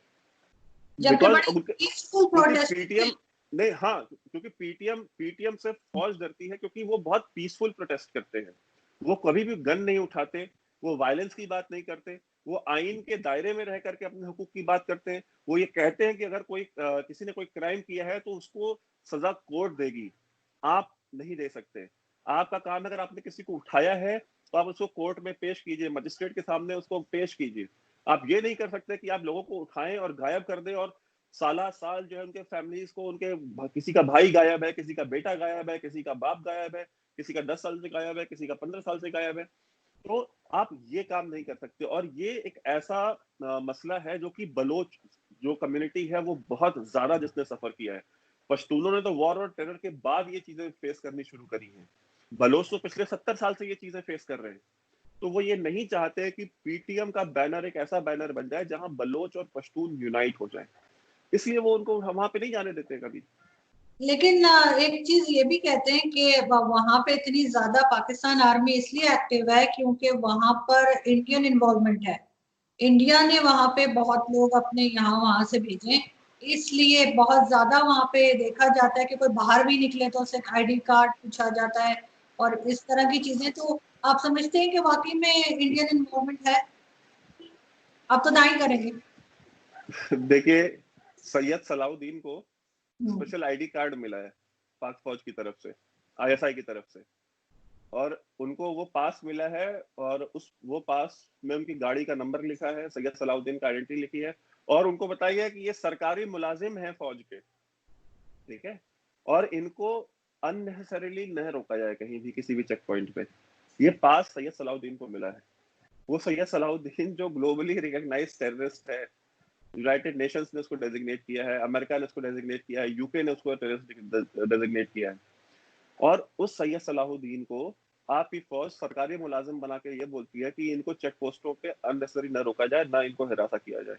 जबकि बिकॉज बड़ी पीसफुल क्योंकि प्रोटेस्ट पीटीएम नहीं, हाँ, क्योंकि पीटीएम से फौज डरती है, क्योंकि वो बहुत पीसफुल प्रोटेस्ट करते हैं। वो कभी भी गन नहीं उठाते, वो वायलेंस की बात नहीं करते, वो आइन के दायरे में रह करके अपने हुकूक की बात करते हैं। वो ये कहते हैं कि अगर कोई किसी ने कोई क्राइम किया है तो उसको सजा कोर्ट देगी, आप नहीं दे सकते। आपका काम, अगर आपने किसी को उठाया है तो आप उसको कोर्ट में पेश कीजिए, मजिस्ट्रेट के सामने उसको पेश कीजिए। आप ये नहीं कर सकते कि आप लोगों को उठाएं और गायब कर दें, और साला साल जो है उनके फैमिलीज को, उनके किसी का भाई गायब है, किसी का बेटा गायब है, किसी का बाप गायब है, किसी का 10 साल से गायब है, किसी का 15 साल से गायब है। तो आप ये काम नहीं कर सकते। और ये एक ऐसा मसला है जो कि बलोच जो कम्युनिटी है वो बहुत ज्यादा जिसने सफर किया है। पश्तूनों ने तो वॉर और टेरर के बाद ये चीजें फेस करनी शुरू करी हैं। बलोच तो पिछले 70 साल से ये चीजें फेस कर रहे हैं। तो वो ये नहीं चाहते कि पीटीएम का बैनर एक ऐसा बैनर बन जाए जहां बलोच और पश्तून यूनाइट हो जाए, इसलिए वो उनको वहां पे नहीं जाने देते कभी। लेकिन एक चीज ये भी कहते हैं कि वहां पे इतनी ज्यादा पाकिस्तान आर्मी इसलिए एक्टिव है क्योंकि वहां पर इंडियन इन्वॉल्वमेंट है। इंडिया ने वहां पे बहुत लोग अपने यहाँ वहां से भेजे, इसलिए बहुत ज्यादा वहां पे देखा जाता है कि कोई बाहर भी निकले तो उससे आईडी कार्ड पूछा जाता है और इस तरह की चीजें। तो आप समझते हैं कि वाकई में इंडियन इन्वॉल्वमेंट है? आप तो दाई करेंगे। देखिए, सैयद सलाउद्दीन को हम्म, स्पेशल आईडी कार्ड मिला है पाक फौज की तरफ से, आईएसआई की तरफ से, और उनको वो पास मिला है, और उस वो पास में उनकी गाड़ी का नंबर लिखा है, सैयद सलाउद्दीन का आइडेंटिटी लिखी है, और उनको बताया है कि ये सरकारी मुलाजिम है फौज के, ठीक है, और इनको अननेसेसरीली न रोका जाए कहीं भी किसी भी चेक पॉइंट पे। ये पास सैयद सलाउद्दीन को मिला है। वो सैयद सलाउद्दीन जो ग्लोबली रिकॉग्नाइज्ड टेररिस्ट है, यूनाइटेड नेशंस ने उसको डेजिग्नेट किया है, अमेरिका ने उसको डेजिग्नेट किया है, यूके ने उसको टेररिस्ट डेजिग्नेट किया है। और उस सैयद सलाहुद्दीन को आपकी फौज सरकारी मुलाजिम बना के ये बोलती है कि इनको चेक पोस्टों पे अननेसेसरी न रोका जाए, ना इनको हिरासा किया जाए।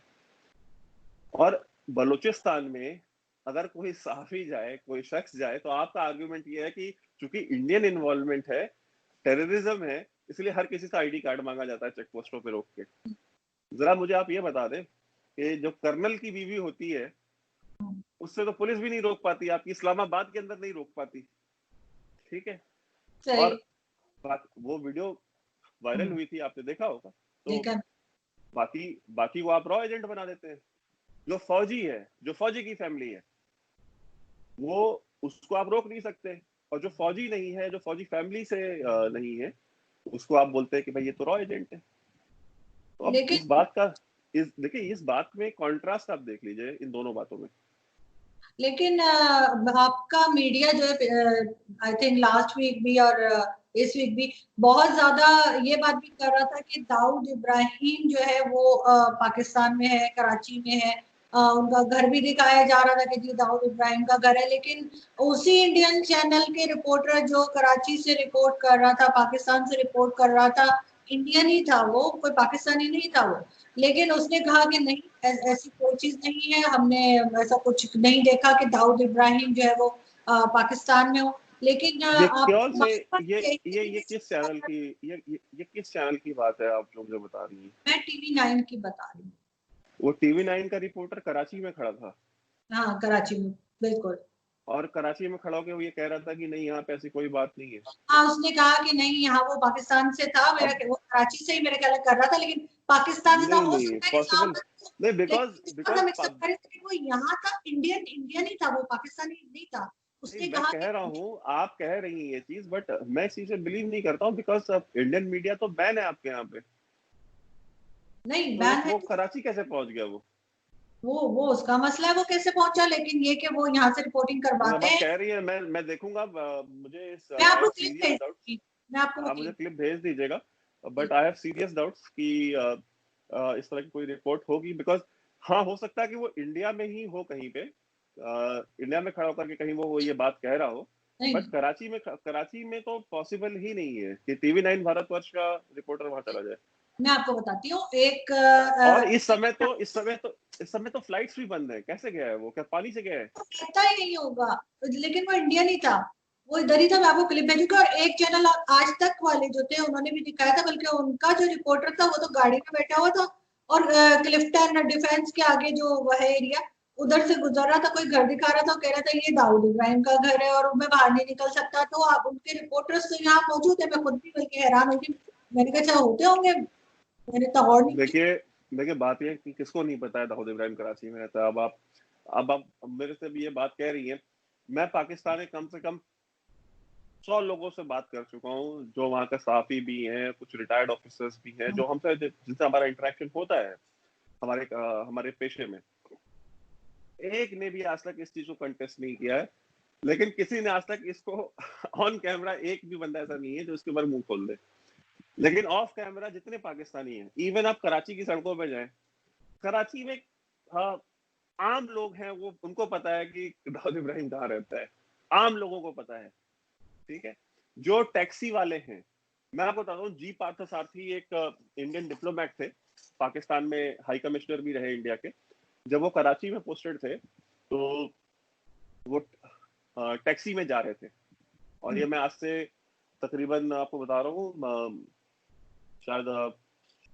और बलूचिस्तान में अगर कोई साफी जाए, कोई शख्स जाए, तो आपका आर्गुमेंट ये है कि चूंकि इंडियन इन्वॉल्वमेंट है, टेररिज्म है, इसलिए हर किसी का आईडी कार्ड मांगा जाता है चेक पोस्टों पे रोक के। जरा मुझे आप ये बता दें कि जो कर्नल की बीवी होती है उससे तो पुलिस भी नहीं रोक पाती, आपकी इस्लामाबाद के अंदर नहीं रोक पाती, ठीक है। सही। और बात वो वीडियो वायरल हुई थी, आपने देखा होगा। तो देखा। बाकी वो आप रॉ एजेंट बना देते हैं। जो फौजी है, जो फौजी की फैमिली है, वो उसको आप रोक नहीं सकते। और जो फौजी नहीं है, जो फौजी फैमिली से नहीं है, उसको आप बोलते हैं कि भाई ये तो रॉ एजेंट है। तो अब लेकिन इस बात का देखिए, इस बात में कॉन्ट्रास्ट आप देख लीजिए इन दोनों बातों में। लेकिन आपका मीडिया जो है, आई थिंक लास्ट वीक भी और इस वीक भी बहुत ज्यादा ये बात भी कर रहा था कि दाऊद इब्राहिम जो है वो पाकिस्तान में है, कराची में है। उनका घर भी दिखाया जा रहा था कि जी दाऊद इब्राहिम का घर है, लेकिन उसी इंडियन चैनल के रिपोर्टर जो कराची से रिपोर्ट कर रहा था, पाकिस्तान से रिपोर्ट कर रहा था, इंडियन ही था वो, कोई पाकिस्तानी नहीं था वो। लेकिन उसने कहा कि नहीं, ऐसी कोई चीज नहीं है, हमने ऐसा कुछ नहीं देखा कि दाऊद इब्राहिम जो है वो पाकिस्तान में हो। लेकिन ये आप कौन से ये मैं किस चैनल की ये किस चैनल की बात है आप जो मुझे बता रही हैं? TV9 की बता रही हूँ। वो टीवी 9 का रिपोर्टर कराची में खड़ा था, हाँ, कराची में, बिल्कुल। और कराची में खड़ा होकर वो ये कह रहा था कि नहीं, यहाँ पे ऐसी कोई बात नहीं है। हाँ, उसने कहा कि नहीं, यहाँ वो पाकिस्तान से था, मेरा अब वो कराची से ही मेरे ख्याल कर रहा था, लेकिन पाकिस्तान से था, नहीं हो नहीं सकता है कि जहाँ पॉसिबल पर नहीं, लेकिन बिकॉज इस बात बिकॉज हम एक्सेप्ट करें कि वो यहाँ था, इंडियन ही था, वो पाकिस्तानी नहीं था। नहीं, उसने मैं कहा कह कि रहा हूँ, आप कह रही हैं ये चीज, बट मैं इस चीज से बिलीव नहीं करता हूँ, बिकॉज इंडियन मीडिया तो बैन है आपके यहाँ पे। नहीं, तो बैन है वो तो कराची कैसे पहुंच गया वो? वो उसका मसला है, वो कैसे पहुंचा, लेकिन ये कि वो यहाँ से रिपोर्टिंग नहीं, अब करवाते आप हैं। कह रही हैं, मैं देखूंगा। मुझे मैं आई हैव आपको क्लिप सीरियस भेज डाउट्स। दूंगी, मैं आपको वो आप मुझे क्लिप। क्लिप भेज दीजिएगा, जी। But I have serious doubts कि इस तरह की कोई रिपोर्ट होगी, बिकॉज हाँ, हो सकता है कि वो इंडिया में ही हो कहीं पे, इंडिया में खड़ा होकर के कहीं वो ये बात कह रहा हो। बट नहीं, कराची में तो पॉसिबल ही नहीं है कि TV9 भारतवर्ष का रिपोर्टर वहां चला जाए। मैं आपको बताती हूँ एक और इस समय तो फ्लाइट्स भी बंद है, कैसे गया है वो? क्या पानी से गया है? लगता ही नहीं होगा, लेकिन वो इंडियन ही था, वो इधर ही था। मैं आपको क्लिप भेजूंगी। और एक चैनल आज तक वाले जो थे उन्होंने भी दिखाया था, बल्कि उनका जो रिपोर्टर था वो तो गाड़ी में बैठा हुआ था, और क्लिफ्टन डिफेंस के आगे जो वह एरिया, उधर से गुजर रहा था, कोई घर दिखा रहा था, वो कह रहा था ये दाऊद इब्राहिम का घर है और मैं बाहर नहीं निकल सकता। तो आप उनके रिपोर्टर्स तो यहाँ मौजूद है, मैं खुद भी बल्कि हैरान हुई। मैंने कहा अच्छा, होते होंगे, मैंने तो और नहीं किया। देखिए देखिए, बात यह है कि किसको नहीं पता है दाऊद इब्राहिम कराची में रहता है। अब आप मेरे से भी ये बात कह रही हैं। मैं पाकिस्तान में कम से कम 100 लोगों से बात कर चुका हूँ, जो वहाँ का साफी भी हैं, कुछ रिटायर्ड ऑफिसर्स भी हैं, जो हमसे जिनसे हमारा इंटरेक्शन होता है हमारे पेशे में। एक ने भी आज तक इस चीज को कंटेस्ट नहीं किया है, लेकिन किसी ने आज तक इसको ऑन कैमरा, एक भी बंदा ऐसा नहीं है जो इसके ऊपर मुंह खोल दे। लेकिन ऑफ कैमरा जितने पाकिस्तानी हैं, इवन आप कराची की सड़कों पे जाएं, कराची में हाँ, आम लोग हैं, वो उनको पता है कि दाऊद इब्राहिम कहाँ रहता है। आम लोगों को पता है, ठीक है। जो टैक्सी वाले हैं, मैं आपको बताता हूँ, जी पार्थसारथी एक इंडियन डिप्लोमेट थे, पाकिस्तान में हाई कमिश्नर भी रहे इंडिया के। जब वो कराची में पोस्टेड थे, तो वो टैक्सी में जा रहे थे, और ये मैं आज से तकरीबन आपको बता रहा हूँ, शायद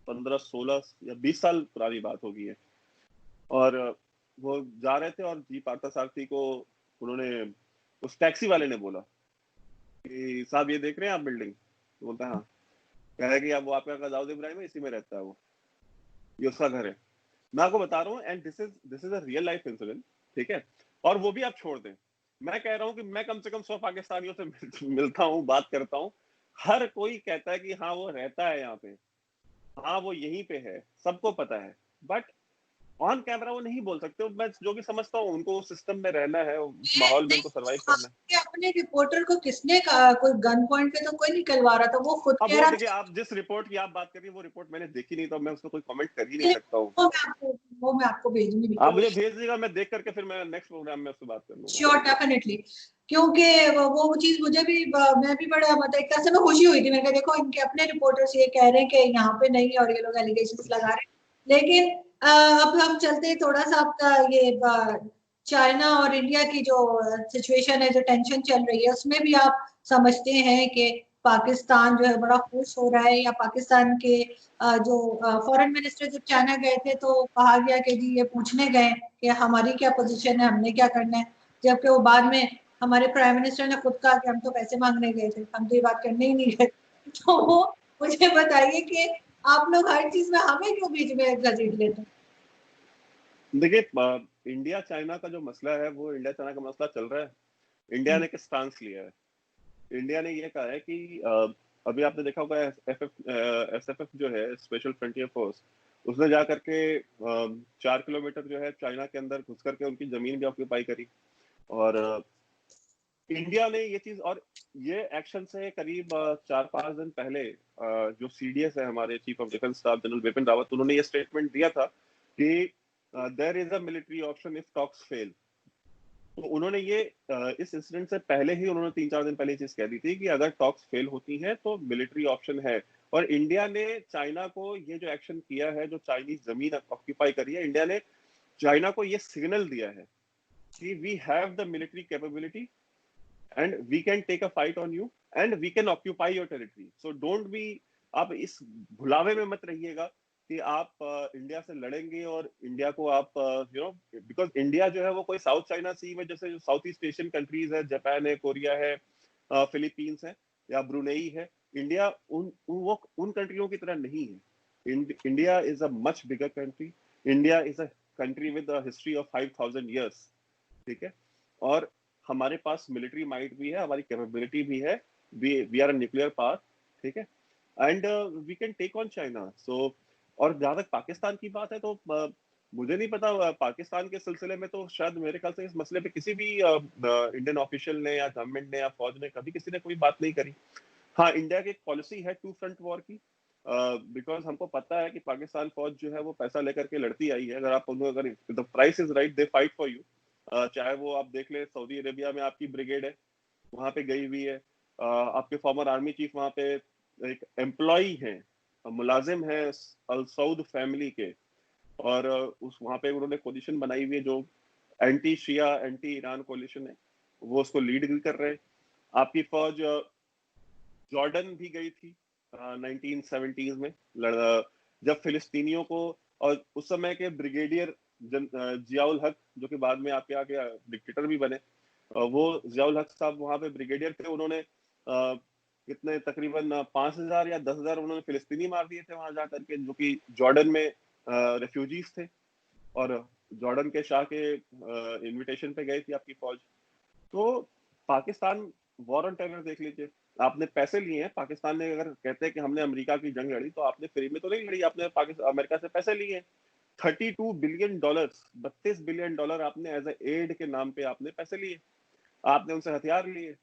15 16 या 20 साल पुरानी बात होगी है। और वो जा रहे थे, और जी पार्थसारथी को उन्होंने, उस टैक्सी वाले ने बोला कि साहब ये देख रहे हैं आप बिल्डिंग? तो बोलता है हाँ। कह रहे कि अब वो आपका दाऊद इब्राहिम है, इसी में रहता है वो, ये उसका घर है। मैं आपको बता रहा हूँ, and this is a real life incident, ठीक है। और वो भी आप छोड़ दें, मैं कह रहा हूँ कि मैं कम से कम 100 पाकिस्तानियों से मिलता हूँ, बात करता हूँ, हर कोई कहता है कि हाँ वो रहता है यहाँ पे, हाँ वो यहीं पे है, सबको पता है। बट ऑन कैमरा वो नहीं बोल सकते। मैं जो भी समझता हूँ, उनको उस सिस्टम में रहना है, उस माहौल में नहीं, उनको सरवाइव करना है। आपके अपने रिपोर्टर को किसने कहा? कोई गन पॉइंट पे तो कोई निकलवा रहा था, वो खुद अब कह वो रहा देखिए, था। आप जिस रिपोर्ट की आप बात कर रही है, वो रिपोर्ट मैंने देखी नहीं, तो मैं उसको कोई कमेंट कर ही नहीं वो सकता हूँ। मैं आपको वो मैं आपको भेजूंगी, आप बिल्कुल। मुझे भेज दीजिएगा, मैं देख करके फिर मैं नेक्स्ट प्रोग्राम में उससे बात कर लूंगा। Sure, definitely. क्योंकि वो चीज मुझे भी, मैं भी बड़ा मतलब एक तरह से मैं खुशी हुई थी। मैंने कहा देखो, इनके अपने रिपोर्टर्स ये कह रहे हैं कि यहाँ पे नहीं है, और ये लोग एलिगेशंस लगा रहे हैं। लेकिन अब हम चलते हैं थोड़ा सा आपका ये चाइना और इंडिया की जो सिचुएशन है, जो टेंशन चल रही है, उसमें भी आप समझते हैं कि पाकिस्तान जो है बड़ा खुश हो रहा है, या पाकिस्तान के जो फॉरेन मिनिस्टर जब चाइना गए थे तो कहा गया कि जी ये पूछने गए कि हमारी क्या पोजीशन है, हमने क्या करना है, जबकि वो बाद में हमारे प्राइम मिनिस्टर ने खुद कहा कि हम तो पैसे मांगने गए थे, हम तो ये बात करने ही नहीं गए। तो वो मुझे बताइए कि आप लोग हर चीज में हमें क्यों बीच में घसीट लेते हैं? देखिए, इंडिया चाइना का जो मसला है वो इंडिया चाइना का मसला चल रहा है। इंडिया हम्म, ने एक स्टांस लिया है। इंडिया ने ये कहा है कि अभी आपने देखा होगा एसएफएफ जो है, स्पेशल फ्रंटियर फोर्स, उसने जा करके 4 किलोमीटर जो है चाइना के अंदर घुस करके उनकी जमीन भी ऑक्यूपाई करी। और इंडिया ने ये चीज, और ये एक्शन से करीब 4-5 दिन पहले जो सीडीएस है, हमारे chief of defence staff general Bipin Rawat, उन्होंने ये स्टेटमेंट दिया था कि there is a military option if talks fail. तो उन्होंने ये इस इंसिडेंट से पहले ही उन्होंने 3-4 दिन पहले ये चीज कह दी थी कि अगर टॉक्स फेल होती हैं तो मिलिट्री ऑप्शन है। और इंडिया ने चाइना को ये जो एक्शन किया है, जो चाइनीज जमीन ऑक्यूपाई करी है, इंडिया ने चाइना को ये सिग्नल दिया है कि we have the military capability and we can take a fight on you and we can occupy your territory, so don't be. आप इस भुलावे में मत रहिएगा कि आप इंडिया से लड़ेंगे और इंडिया को आप बिकॉज इंडिया जो है वो कोई साउथ चाइना सी में जैसे जो साउथ ईस्ट एशियन कंट्रीज है, जापान है, कोरिया है, फिलीपींस है या ब्रुनेई है, इंडिया उन कंट्रियों की तरह नहीं है। India is a much bigger country. India is a country with a history of 5,000 years, ठीक है। और हमारे पास मिलिट्री माइट भी है, हमारी कैपेबिलिटी भी है। We are a nuclear power, ठीक है। And we can take on China. So और जहां तक पाकिस्तान की बात है तो मुझे नहीं पता, पाकिस्तान के सिलसिले में तो शायद मेरे ख्याल से इस मसले पे किसी भी इंडियन ऑफिशियल ने या गवर्नमेंट ने या फौज ने कभी किसी ने कोई बात नहीं करी। हाँ, इंडिया की एक पॉलिसी है टू फ्रंट वॉर की, बिकॉज हमको पता है कि पाकिस्तान फौज जो है वो पैसा लेकर के लड़ती आई है। अगर आप उन्हें, अगर the price is right, they fight for you. चाहे वो आप देख ले, सऊदी अरेबिया में आपकी ब्रिगेड है, वहां पे गई हुई है। आपके फॉर्मर आर्मी चीफ वहां पे एक एम्प्लॉई है, मुलाजिम है अल सऊद फैमिली के। और उस वहां पे उन्होंने कोलिशन बनाई हुई है जो एंटी शिया एंटी ईरान कोलिशन है, वो उसको लीड भी कर रहे हैं। आपकी फौज जॉर्डन भी गई थी 1970s में जब फिलिस्तीनियों को, और उस समय के ब्रिगेडियर जियाउल हक, जो कि बाद में आपके आगे डिक्टेटर भी बने, वो जियाउल हक साहब वहां पे ब्रिगेडियर थे। उन्होंने कितने तकरीबन 5,000 या 10,000 उन्होंने फिलिस्तीनी मार दिए थे वहां जाकर के, जो कि जॉर्डन में रेफ्यूजीज थे। और जॉर्डन के शाह के इनविटेशन पे गई थी आपकी फौज। तो पाकिस्तान वॉर ऑन टेरर देख लीजिए, आपने पैसे लिए हैं। पाकिस्तान ने, अगर कहते हैं कि हमने अमेरिका की जंग लड़ी, तो आपने फ्री में तो नहीं लड़ी, आपने पाकिस्तान अमेरिका से पैसे लिए हैं। $32 बिलियन, $32 बिलियन आपने एज ए एड के नाम पे आपने पैसे लिए। आपने उनसे हथियार लिए,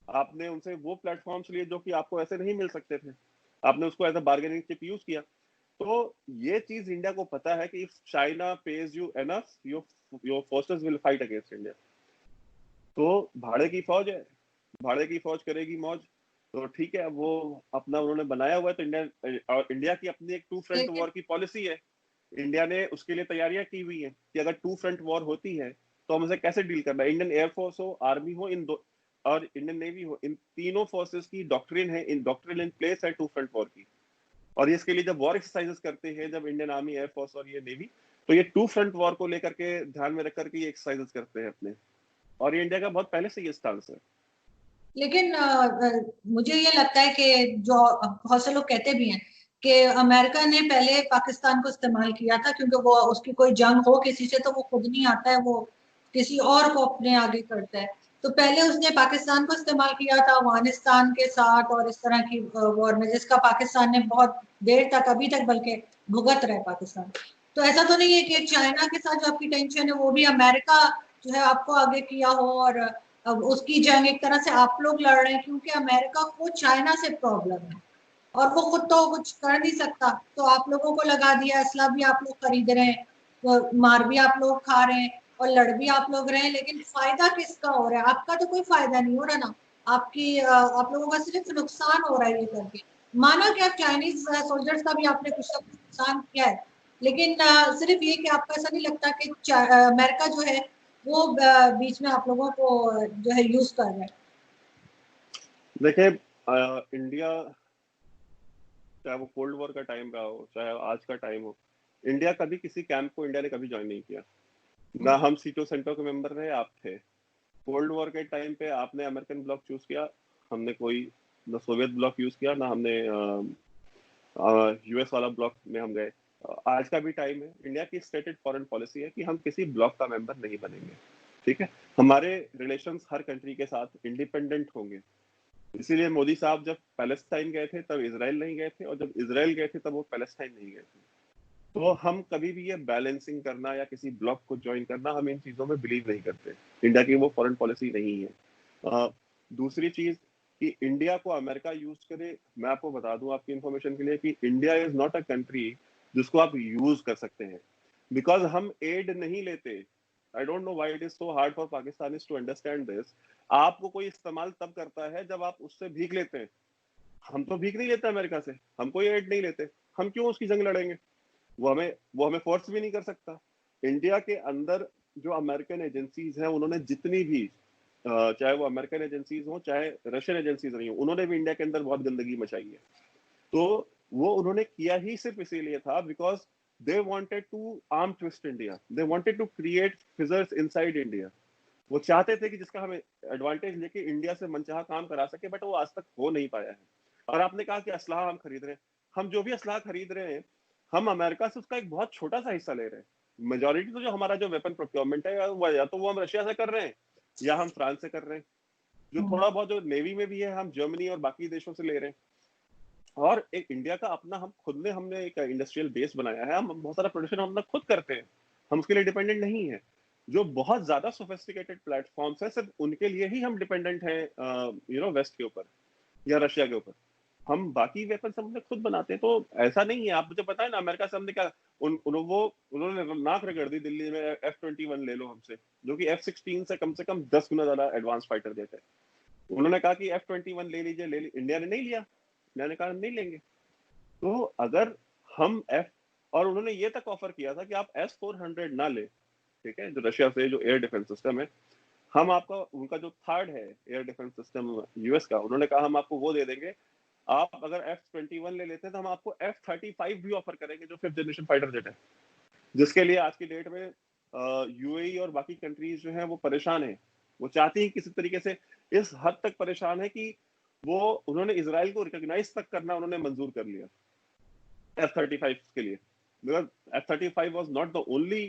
आपने उनसे वो प्लेटफॉर्म्स लिए जो कि आपको ऐसे नहीं मिल सकते थे। आपने उसको as a bargaining chip use किया। तो ये चीज इंडिया को पता है कि if China pays you enough, your forces will fight against India. तो भाड़े की फौज है, भाड़े की फौज करेगी मौज। तो ठीक है, वो अपना उन्होंने बनाया हुआ है। तो इंडिया, और इंडिया की अपनी एक टू फ्रंट लेकिन वॉर की पॉलिसी है। इंडिया ने उसके लिए तैयारियां की हुई है कि अगर टू फ्रंट वॉर होती है तो हम उसे कैसे डील करना है। इंडियन एयरफोर्स हो, आर्मी हो, इन दो, और इंडियन नेवी हो, इन तीनों फोर्सेस की डॉक्ट्रिन है, इन डॉक्ट्रिन इन प्लेस है टू फ्रंट वॉर की। और ये इसके लिए जब वॉर एक्सरसाइजेस करते हैं, जब इंडियन आर्मी, एयरफोर्स और ये नेवी, तो ये टू फ्रंट वॉर को लेकर के ध्यान में रख करके ये एक्सरसाइजेस करते हैं अपने। और ये इंडिया का बहुत पहले से ये स्टांस है। लेकिन मुझे ये लगता है कि जो बहुत से लोग कहते भी हैं कि अमेरिका ने पहले पाकिस्तान को इस्तेमाल किया था, क्योंकि वो उसकी कोई जंग हो किसी से तो वो खुद नहीं आता है, वो किसी और को अपने आगे करता है। तो पहले उसने पाकिस्तान को इस्तेमाल किया था अफगानिस्तान के साथ और इस तरह की वॉर में, जिसका पाकिस्तान ने बहुत देर तक, अभी तक बल्कि भुगत रहे पाकिस्तान। तो ऐसा तो नहीं है कि चाइना के साथ जो आपकी टेंशन है वो भी अमेरिका जो है आपको आगे किया हो, और अब उसकी जंग एक तरह से आप लोग लड़ रहे हैं, क्योंकि अमेरिका को चाइना से प्रॉब्लम है और वो खुद तो कुछ कर नहीं सकता, तो आप लोगों को लगा दिया, असला भी आप लोग खरीद रहे हैं, तो मार भी आप लोग खा रहे हैं और लड़ भी आप लोग रहे हैं, लेकिन फायदा किसका हो रहा है? आपका तो कोई फायदा नहीं हो रहा ना। आपकी आप लोगों का सिर्फ नुकसान हो रहा है ये करके। माना कि आप चाइनीज सोल्जर्स का भी आपने कुछ ना कुछ नुकसान किया है, लेकिन सिर्फ ये कि आपको ऐसा नहीं लगता कि अमेरिका जो है वो बीच में आप लोगों को जो है यूज कर रहे हैं? देखिए, इंडिया, चाहे वो कोल्ड वॉर का टाइम रहा हो, चाहे आज का टाइम हो, इंडिया कभी किसी कैंप को इंडिया ने कभी ज्वाइन नहीं किया। ना हम सीटो सेंटर के मेंबर रहे, आप थे। कोल्ड वॉर के टाइम पे आपने अमेरिकन ब्लॉक चूज किया, हमने कोई ना सोवियत ब्लॉक यूज किया, ना हमने यूएस वाला ब्लॉक में हम गए। आज का भी टाइम है, इंडिया की स्टेटेड फॉरेन पॉलिसी है कि हम किसी ब्लॉक का मेंबर नहीं बनेंगे, ठीक है। हमारे रिलेशंस हर कंट्री के साथ इंडिपेंडेंट होंगे। इसीलिए मोदी साहब जब पैलेस्टाइन गए थे तब इसराइल नहीं गए थे, और जब इसराइल गए थे तब वो पैलेस्टाइन नहीं गए थे। तो हम कभी भी ये बैलेंसिंग करना या किसी ब्लॉक को ज्वाइन करना, हम इन चीजों में बिलीव नहीं करते। इंडिया की वो फॉरेन पॉलिसी नहीं है। दूसरी चीज कि इंडिया को अमेरिका यूज करे, मैं आपको बता दूं आपकी इंफॉर्मेशन के लिए कि India is not a country जिसको आप यूज कर सकते हैं, बिकॉज हम एड नहीं लेते। I don't know why it is so hard for Pakistanis to understand this. आपको कोई इस्तेमाल तब करता है जब आप उससे भीख लेते हैं। हम तो भीख नहीं लेते अमेरिका से, हम कोई एड नहीं लेते, हम क्यों उसकी जंग लड़ेंगे? वो हमें फोर्स भी नहीं कर सकता। इंडिया के अंदर जो अमेरिकन एजेंसीज हैं, उन्होंने जितनी भी चाहे वो अमेरिकन एजेंसीज हो चाहे रशियन एजेंसीज रही हो, उन्होंने भी इंडिया के अंदर बहुत गंदगी मचाई है। तो वो उन्होंने किया ही सिर्फ इसीलिए था because they wanted to arm twist India, they wanted to create fissures inside India. वो चाहते थे कि जिसका हमें एडवांटेज लेके इंडिया से मनचाहा काम करा सके, बट वो आज तक हो नहीं पाया है। और आपने कहा कि असलाह हम खरीद रहे हैं, हम जो भी असलाह खरीद रहे हैं हम अमेरिका से उसका एक बहुत छोटा सा हिस्सा ले रहे हैं। मेजोरिटी तो जो हमारा जो वेपन प्रोक्योरमेंट है या तो वो हम रशिया से कर रहे हैं या हम फ्रांस से कर रहे हैं। जो थोड़ा बहुत जो नेवी में भी है हम जर्मनी और बाकी देशों से ले रहे हैं। और एक इंडिया का अपना हम खुद ने हमने एक इंडस्ट्रियल बेस बनाया है, हम बहुत सारा प्रोडक्शन हम अपना खुद करते हैं, हम उसके लिए डिपेंडेंट नहीं है। जो बहुत ज्यादा सोफिस्टिकेटेड प्लेटफॉर्म्स है सिर्फ उनके लिए ही हम डिपेंडेंट हैं, वेस्ट के ऊपर या रशिया के ऊपर। हम बाकी वेपन हमने खुद बनाते हैं। तो ऐसा नहीं है, आप मुझे पता है ना अमेरिका से हमने क्या उन्होंने नाक रगड़ दी दिल्ली में, F-21 ले लो हमसे, जो कि F-16 से कम 10 गुना ज्यादा एडवांस फाइटर देते हैं। उन्होंने कहा कि F-21 ले लीजिए, इंडिया ने नहीं लिया, इंडिया ने कहा हम नहीं लेंगे। तो अगर हम एफ और उन्होंने ये तक ऑफर किया था कि आप S-400 ना ले, ठीक है, जो रशिया से जो एयर डिफेंस सिस्टम है, हम आपका उनका जो थर्ड है एयर डिफेंस सिस्टम यूएस का, उन्होंने कहा हम आपको वो दे देंगे। आप अगर F-21 ले लेते हैं तो हम आपको F-35 भी ऑफर करेंगे, जो 5th जनरेशन फाइटर जेट है, जिसके लिए आज की डेट में यूएई और बाकी कंट्रीज जो है वो परेशान है। वो चाहती है किसी तरीके से, इस हद तक परेशान है कि वो उन्होंने इसराइल को रिकॉग्नाइज तक करना उन्होंने मंजूर कर लिया F-35 के लिए, because F-35 was not the only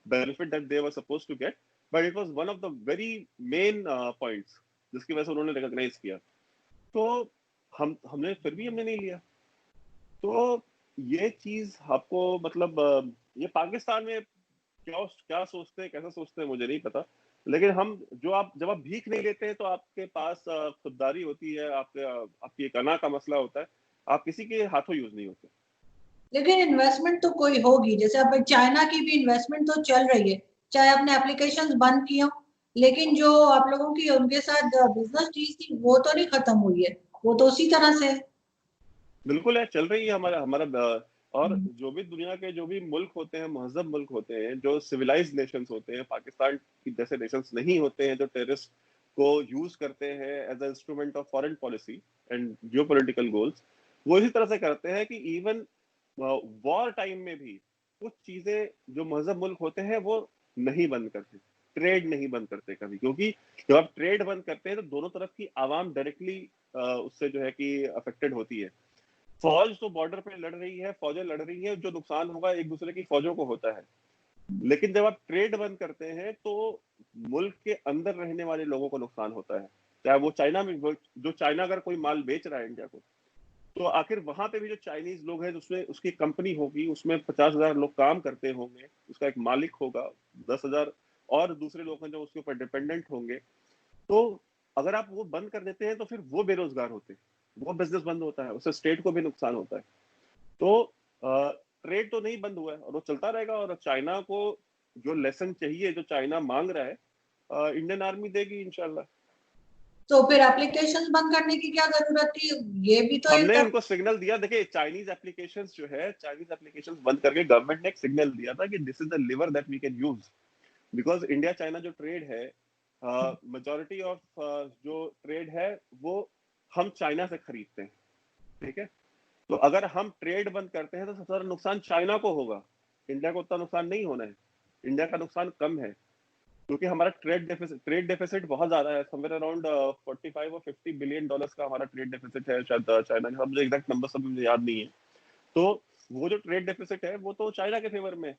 benefit that they were supposed to get, but it was one of the very main points जिसकी वजह से उन्होंने रिकॉग्नाइज किया। तो हमने फिर भी हमने नहीं लिया। तो ये चीज आपको मतलब ये पाकिस्तान में क्या क्या सोचते हैं, कैसा सोचते हैं मुझे नहीं पता, लेकिन हम जब आप भीख नहीं लेते हैं तो आपके पास खुददारी होती है, आपकी एक अना का मसला होता है, आप किसी के हाथों यूज नहीं होते। लेकिन इन्वेस्टमेंट तो कोई होगी, जैसे अब चाइना की भी इन्वेस्टमेंट तो चल रही है, चाहे अपने एप्लीकेशंस बंद किए हो, लेकिन जो आप लोगों की उनके साथ बिजनेस डील थी वो तो नहीं खत्म हुई है, वो तो उसी तरह से है। बिल्कुल है, चल रही है हमारा हमारा और जो भी दुनिया के जो भी मुल्क होते हैं, महजब मुल्क होते हैं, जो सिविलाइज्ड नेशंस होते हैं, पाकिस्तान की जैसे नेशंस नहीं होते हैं जो टेररिस्ट को यूज करते हैं as a instrument of foreign policy and geopolitical goals, वो इसी तरह से करते हैं कि इवन वॉर टाइम में भी कुछ चीजें जो महजब मुल्क होते हैं वो नहीं बंद करते, ट्रेड नहीं बंद करते कभी, क्योंकि जब आप ट्रेड बंद करते हैं तो दोनों तरफ की आवाम डायरेक्टली उससे जो है कि अफेक्टेड होती है। फौज तो बॉर्डर पे लड़ रही है, फौजें लड़ रही है, जो नुकसान होगा एक दूसरे की फौजों को होता है। लेकिन जब आप ट्रेड बंद करते हैं तो मुल्क के अंदर रहने वाले लोगों को नुकसान होता है। चाहे वो चाइना में, जो चाइना अगर कोई माल बेच रहा है इंडिया को, तो आखिर वहां पे भी जो चाइनीज लोग हैं, उसमें उसकी कंपनी होगी, उसमें 50,000 लोग काम करते होंगे, उसका एक मालिक होगा, 10,000 और दूसरे लोग हैं जो उसके ऊपर डिपेंडेंट होंगे। तो अगर आप वो बंद कर देते हैं तो फिर वो बेरोजगार होते हैं, वो बिजनेस बंद होता है, उससे स्टेट को भी नुकसान होता है। तो ट्रेड तो नहीं बंद हुआ है और वो चलता रहेगा। और चाइना को जो लेसन चाहिए, जो चाइना मांग रहा है, इंडियन आर्मी देगी इंशाल्लाह। तो फिर एप्लीकेशंस बंद करने की क्या जरूरत थी, ये भी तो एक हमने तरह। उनको सिग्नल दिया, देखिए चाइनीज एप्लीकेशंस जो है, चाइनीज एप्लीकेशंस बंद करके गवर्नमेंट ने एक सिग्नल दिया था कि this is the lever that we can use, because India China जो ट्रेड है, मेजोरिटी ऑफ जो ट्रेड है वो हम चाइना से खरीदते हैं, ठीक है। तो अगर हम ट्रेड बंद करते हैं तो सबसे ज्यादा नुकसान चाइना को होगा, इंडिया को उतना नुकसान नहीं होना है, इंडिया का नुकसान कम है। क्योंकि हमारा ट्रेड डेफिसिट बहुत ज्यादा है, समवेयर अराउंड 45 और 50 बिलियन डॉलर्स का हमारा ट्रेड डेफिसिट है शायद चाइना का, मुझे एग्जैक्ट नंबर सब मुझे याद नहीं है। तो वो जो ट्रेड डेफिसिट है वो तो चाइना के फेवर में है,